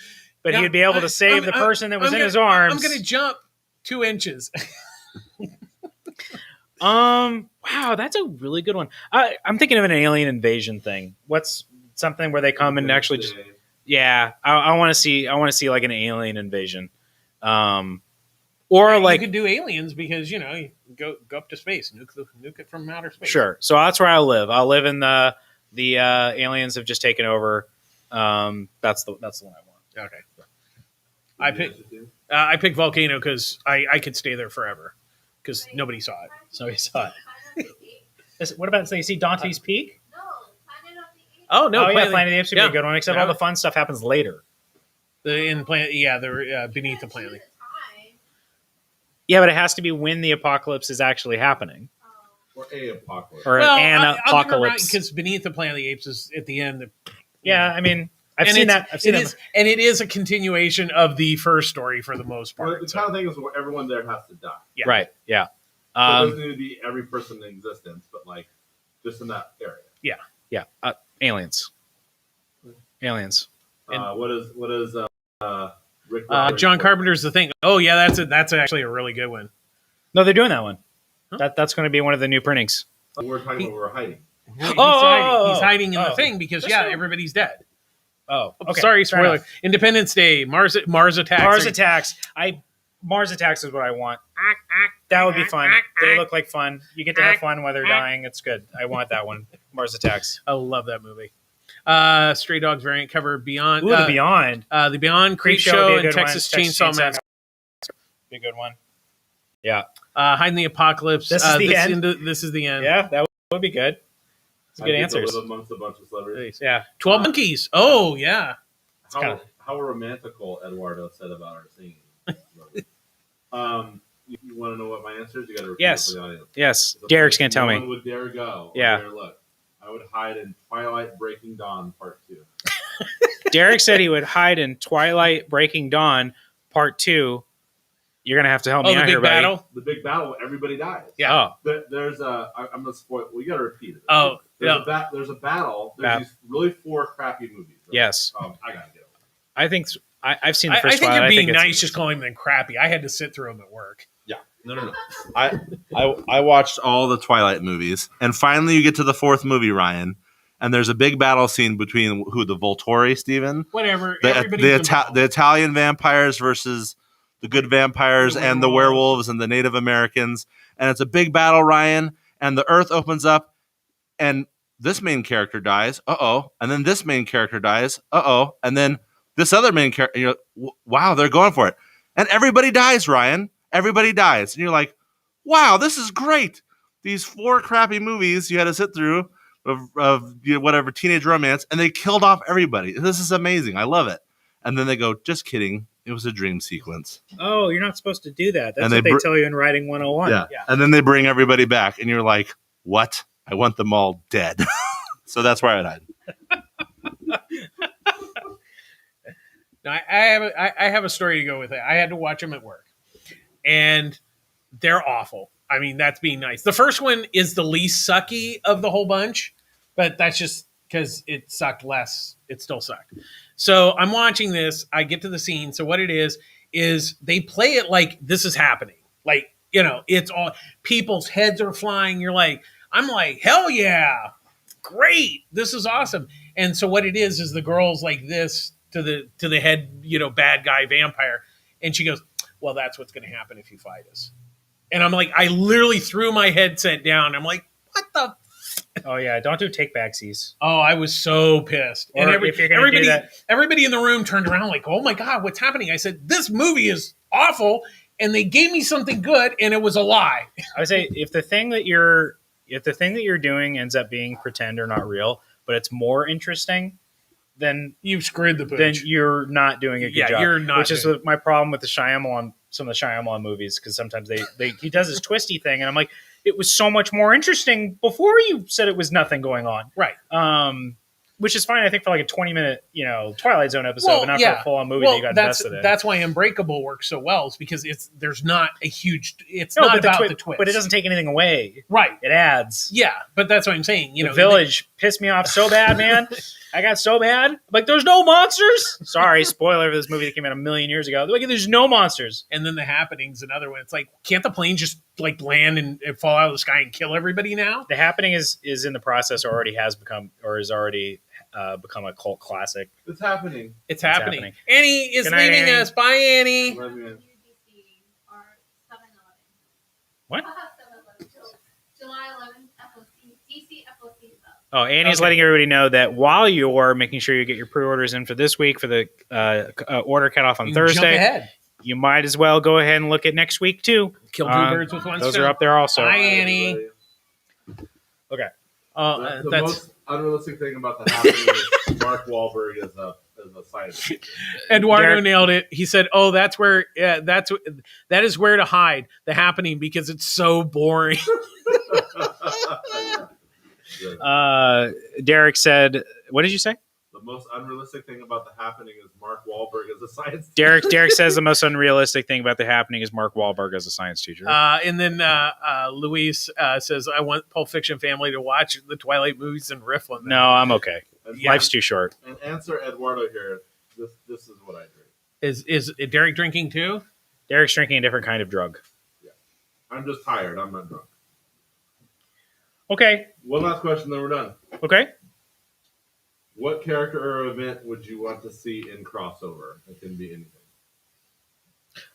but Yeah, he'd be able to save the person that was in his arms. I'm going to jump 2 inches. Wow, that's a really good one. I'm thinking of an alien invasion thing. What's something where they come and actually just I want to see like an alien invasion. Or you like could do aliens because you go up to space, nuke it from outer space. sure. So that's where I live. I'll live in the aliens have just taken over. That's the one I want. Okay. I picked Volcano because I could stay there forever because nobody saw it. Nobody saw it. What about you see Dante's Peak? No, Planet of the Apes. Oh no! Oh yeah, Planet of the Apes would be a good one. Except Yeah. all the fun stuff happens later. They're beneath the planet. Time. Yeah, but it has to be when the apocalypse is actually happening, Or a apocalypse. or an apocalypse. Because Beneath the Planet of the Apes is at the end. Yeah, I mean, I've And seen it's- that. I've seen it that. is- and it is a continuation of the first story for the most Well, part. the kind of thing is where everyone there has to die. Yeah. Right. Yeah. So it doesn't need to be every person in existence, but like just in that area. Yeah. Aliens. Aliens. And- What is Rick Roberts. John Carpenter's The Thing. Oh yeah, that's actually a really good one. No, they're doing that one. Huh? That's going to be one of the new printings. We're talking about where we're hiding. He's hiding in the oh. thing because That's true. everybody's dead. Oh, okay. Sorry, Fair spoiler. enough. Independence Day, Mars Attacks. Mars Attacks. Mars Attacks is what I want. That would be fun. They look like fun. You get to have fun while they're dying. It's good. I want that one. Mars Attacks. I love that movie. Stray Dogs variant cover Beyond. Ooh, the Beyond. The Beyond Creep Show would Show be a and good Texas one. Chainsaw Massacre. Be a good one. Yeah. Hiding the Apocalypse. This is the end. This is the end. Yeah, that would be good. It's good answers. Live amongst a bunch of celebrities. Yeah. 12 Monkeys. Oh yeah. How romantical Eduardo said about our singing. You want to know what my answer is? You got to repeat it for the audience. Yes. Derek's going to tell No me. one would dare go. Yeah. Dare look. I would hide in Twilight Breaking Dawn Part 2. Derek said he would hide in Twilight Breaking Dawn Part 2. You're going to have to help me out here, buddy. The big battle, everybody dies. Yeah. Oh. There's a, I'm going to spoil, well, you got to repeat it. Oh, there's a battle. There's these really 4 crappy movies. Right? Yes. I got to get them. I think I've seen the first I think Twilight. you're being nice just calling them crappy. I had to sit through them at work. Yeah. No. I watched all the Twilight movies, and finally you get to the 4th movie, Ryan, and there's a big battle scene between the Volturi, Steven? Whatever. The Italian vampires versus the good vampires and the werewolves and the Native Americans. And it's a big battle, Ryan, and the earth opens up, and this main character dies. Uh-oh. And then this main character dies. Uh-oh. And then this other main character, wow, they're going for it. And everybody dies, Ryan. Everybody dies. And you're like, wow, this is great. These 4 crappy movies you had to sit through of whatever, teenage romance, and they killed off everybody. This is amazing. I love it. And then they go, just kidding. It was a dream sequence. Oh, you're not supposed to do that. That's And what they they tell you in Writing 101. Yeah. And then they bring everybody back, and you're like, what? I want them all dead. So that's where I died. Now, I have a story to go with it. I had to watch them at work, and they're awful. I mean, that's being nice. The first one is the least sucky of the whole bunch, but that's just because it sucked less. It still sucked. So I'm watching this. I get to the scene. So what it is they play it like this is happening. Like, it's all people's heads are flying. I'm like, hell yeah, great. This is awesome. And so what it is the girl's like this to the head, bad guy vampire. And she goes, well, that's what's going to happen if you fight us. And I'm like, I literally threw my headset down. I'm like, what the? Oh yeah, don't do take backsies. Oh, I was so pissed. Or and if you're gonna do that, everybody in the room turned around like, oh my God, what's happening? I said, this movie is awful. And they gave me something good, and it was a lie. I would say if the thing that you're doing ends up being pretend or not real, but it's more interesting, then you've screwed the pooch. Then you're not doing a good job. You're not. Which is my problem with some of the Shyamalan movies, because sometimes he does his twisty thing, and I'm like, it was so much more interesting before you said it was nothing going on. Right. Which is fine, I think, for like a 20-minute, Twilight Zone episode, but not for a full-on movie that you got invested in. That's why Unbreakable works so well, is because there's not a huge. It's not about the twist, but it doesn't take anything away. Right. It adds. Yeah, but that's what I'm saying. The Village pissed me off so bad, man. I got so bad. Like, there's no monsters. Sorry, spoiler for this movie that came out 1,000,000 years ago. Like, there's no monsters. And then The Happening's another one. It's like, can't the plane just like land and fall out of the sky and kill everybody now? The Happening is in the process, or already has become, or is already become a cult classic. It's happening. It's happening. Annie is leaving us. Bye, Annie. What? July 11th, DC FOC stuff. Oh, Annie's letting everybody know that while you're making sure you get your pre-orders in for this week for the order cutoff on Thursday, jump ahead. You might as well go ahead and look at next week too. Kill 2 birds with one stone. Those are up there also. Bye, Annie. Okay. The that's most unrealistic thing about The Happening is Mark Wahlberg is a scientist. Eduardo nailed it. He said, "Oh, that is where to hide The Happening because it's so boring." Derek said, "What did you say?" The most unrealistic thing about The Happening is Mark Wahlberg as a science teacher. Derek says the most unrealistic thing about The Happening is Mark Wahlberg as a science teacher. And then Luis says, "I want Pulp Fiction family to watch the Twilight movies and riff on them." No, I'm okay. Life's too short. And answer Eduardo here. This is what I drink. Is Derek drinking too? Derek's drinking a different kind of drug. I'm just tired. I'm not drunk. Okay. One last question, then we're done. Okay. What character or event would you want to see in crossover? It can be anything.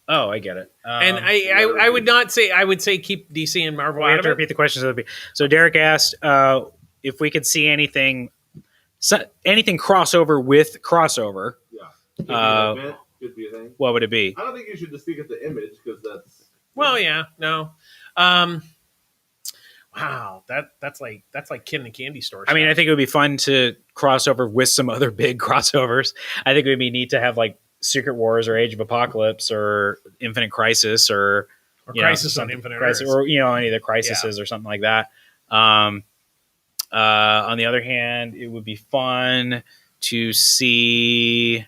Oh, I get it. And I would not say, I would say keep DC and Marvel we out have of to it. repeat the questions. So Derek asked if we could see anything crossover with crossover. Yeah. Could be an event. Could be a thing. What would it be? I don't think you should just speak at the image because that's. Well, yeah, no. Wow, that's like Kid in the Candy Store. I mean, I think it would be fun to cross over with some other big crossovers. I think it would be neat to have like Secret Wars or Age of Apocalypse or Infinite Crisis or Crisis on Infinite Crisis, Earths. or any of the Crises or something like that. On the other hand, it would be fun to see.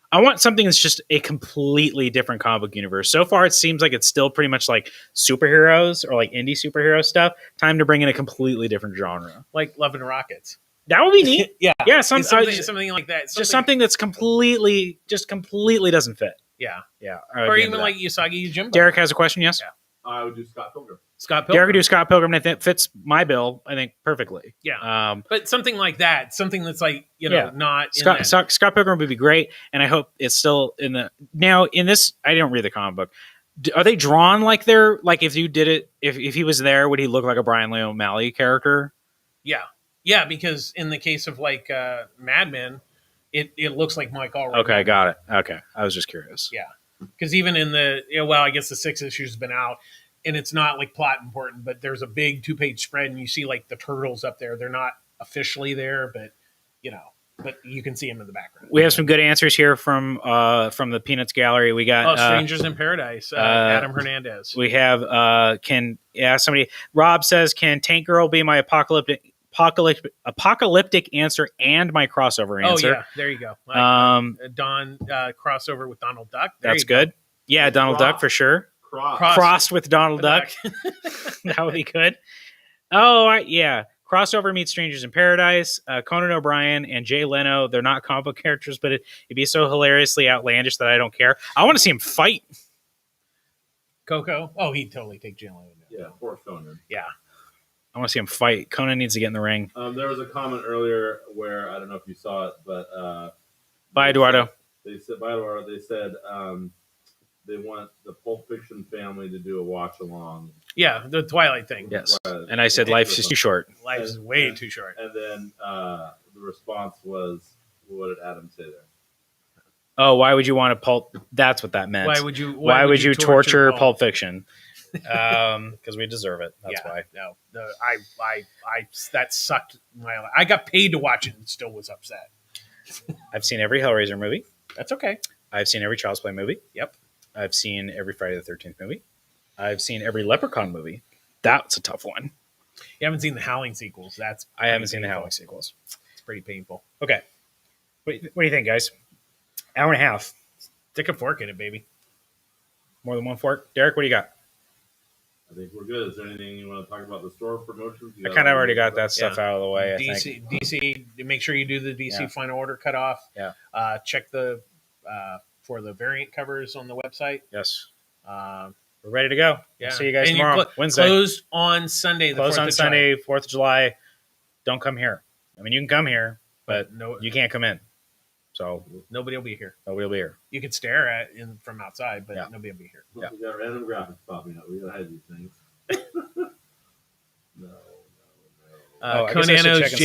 I want something that's just a completely different comic book universe. So far, it seems like it's still pretty much like superheroes or like indie superhero stuff. Time to bring in a completely different genre. Like Love and Rockets. That would be neat. Yeah, something like that. just something that's completely doesn't fit. Yeah, Yeah. or even like Usagi Yojimbo. Derek has a question. Yes. Yeah. I would do Scott Pilgrim. Scott Pilgrim. Derek would do Scott Pilgrim, and it fits my bill, I think, perfectly. Yeah. But something like that, something that's like not Scott Pilgrim would be great, and I hope it's still in the now in this. I don't read the comic book. Are they drawn like they're like if you did it? If he was there, would he look like a Brian Lee O'Malley character? Yeah, because in the case of like Mad Men, it looks like Mike Allred. Okay, got it. Okay, I was just curious. Yeah, because even in the I guess the 6 issues has been out, and it's not like plot important, but there's a big 2-page spread, and you see like the turtles up there. They're not officially there, but you can see them in the background. We have some good answers here from the Peanuts Gallery. We got Strangers in Paradise, Adam Hernandez. We have somebody. Rob says, "Can Tank Girl be my apocalyptic answer and my crossover answer?" Oh yeah, there you go. Like, Don crossover with Donald Duck. That's good. Yeah, Donald Duck for sure. Crossed with Donald Duck. That would be good. Oh yeah, crossover meets Strangers in Paradise. Conan O'Brien and Jay Leno. They're not comic book characters, but it'd be so hilariously outlandish that I don't care. I want to see him fight. Coco. Oh, he'd totally take Jay Leno. Yeah, poor Conan. Yeah. I want to see him fight. Conan needs to get in the ring. There was a comment earlier where I don't know if you saw it, but Bye, Eduardo. They said they want the Pulp Fiction family to do a watch along. Yeah, the Twilight thing. Yes, and I said life's just too short. Life is way too short. And then the response was, "What did Adam say there?" Oh, why would you want to pulp? That's what that meant. Why would you torture Pulp Fiction? Because we deserve it. That's why. No, I that sucked my life. I got paid to watch it and still was upset. I've seen every Hellraiser movie. That's okay. I've seen every Child's Play movie. Yep. I've seen every Friday the 13th movie. I've seen every Leprechaun movie. That's a tough one. You haven't seen the Howling sequels. I haven't seen the Howling sequels. It's pretty painful. Okay. What do you think, guys? Hour and a half. Stick a fork in it, baby. More than one fork? Derek, what do you got? I think we're good. Is there anything you want to talk about the store promotions? I kind of already got that stuff out of the way. DC, make sure you do the DC final order cutoff. Yeah. Check the for the variant covers on the website. Yes. We're ready to go. Yeah. See you guys tomorrow. Wednesday. Closed on Sunday. Closed on Sunday, 4th of July. Don't come here. I mean, you can come here, but no, you can't come in. So nobody will be here. Nobody will be here. You can stare at from outside, but nobody will be here. Yeah. We got random graphics popping up. We gotta hide these things. No. Conan OG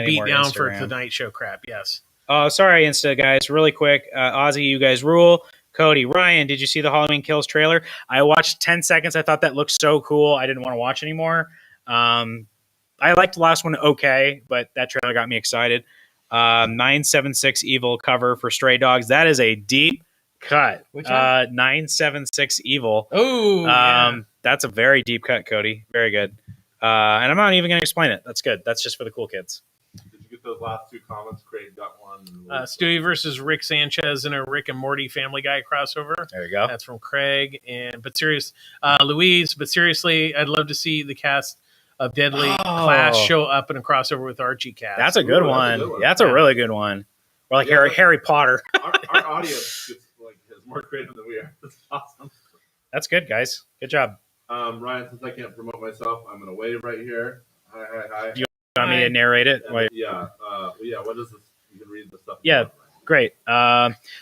beat down Instagram for Tonight Show crap. Yes. Oh, sorry, Insta guys. Really quick, Ozzy, you guys rule. Cody, Ryan, did you see the Halloween Kills trailer? I watched 10 seconds. I thought that looked so cool. I didn't want to watch anymore. I liked the last one okay, but that trailer got me excited. 976 Evil cover for Stray Dogs. That is a deep cut. 976 Evil. Oh, that's a very deep cut, Cody. Very good. And I'm not even going to explain it. That's good. That's just for the cool kids. Did you get those last two comments? Craig got one. Stewie versus Rick Sanchez in a Rick and Morty Family Guy crossover. There you go. That's from Craig. Louise, but seriously, I'd love to see the cast of Deadly Class show up in a crossover with Archie cast. That's a good one. That's a really good one. Or like Harry Potter. Our audience gets like more creative than we are. That's awesome. That's good, guys. Good job. Ryan, since I can't promote myself, I'm gonna wave right here. Hi. You want me to narrate it? And, yeah. What is this? You can read the stuff. Yeah. Great.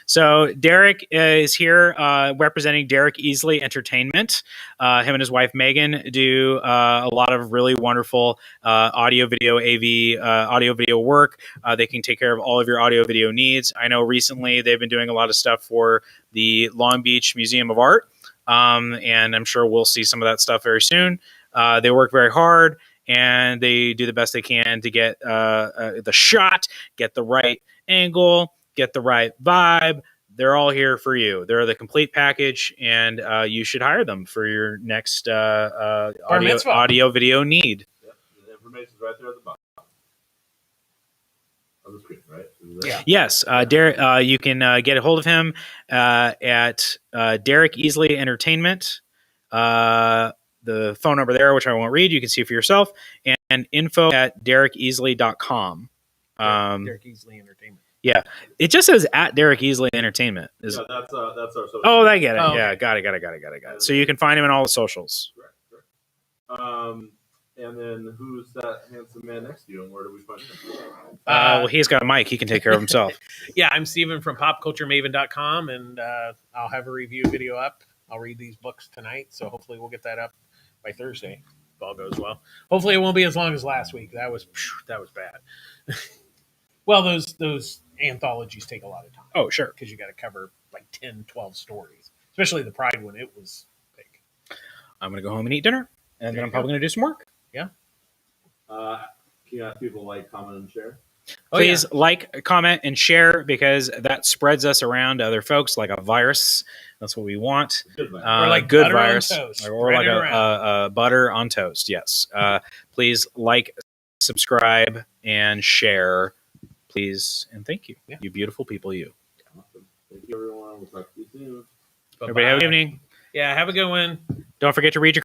So Derek is here representing Derek Easley Entertainment. Him and his wife Megan do a lot of really wonderful audio, video, AV, audio, video work. They can take care of all of your audio, video needs. I know recently they've been doing a lot of stuff for the Long Beach Museum of Art, and I'm sure we'll see some of that stuff very soon. They work very hard, and they do the best they can to get the shot, get the right angle, get the right vibe. They're all here for you. They're the complete package, and you should hire them for your next audio video need. Yep. The information's right there at the bottom of the screen, right? Yeah. Yes, Derek. You can get a hold of him at Derek Easley Entertainment. The phone number there, which I won't read, you can see for yourself, and info at derekeasley.com. Derek Easley Entertainment. Yeah, it just says at Derek Easley Entertainment. Yeah, that's our social. Oh, I get it. Oh, Yeah, okay. got it. So you can find him in all the socials. Correct. And then who's that handsome man next to you, and where do we find him? Well, he's got a mic. He can take care of himself. Yeah, I'm Steven from popculturemaven.com, and I'll have a review video up. I'll read these books tonight, so hopefully we'll get that up by Thursday if all goes well. Hopefully it won't be as long as last week. That was bad. Well, those anthologies take a lot of time. Oh, sure. Because you got to cover like 10, 12 stories, especially the Pride one. It was big. I'm going to go home and eat dinner, and then I'm probably going to do some work. Can you ask people like, comment, and share? Please like, comment, and share, because that spreads us around to other folks like a virus. That's what we want. Good man. Or like good butter on virus. toast. Or Spread like it a butter on toast. Yes. Please like, subscribe, and share. Please and thank you. Yeah. You beautiful people, you. Awesome. Thank you, everyone. We'll talk to you soon. Everybody have a good evening. Yeah, have a good one. Don't forget to read your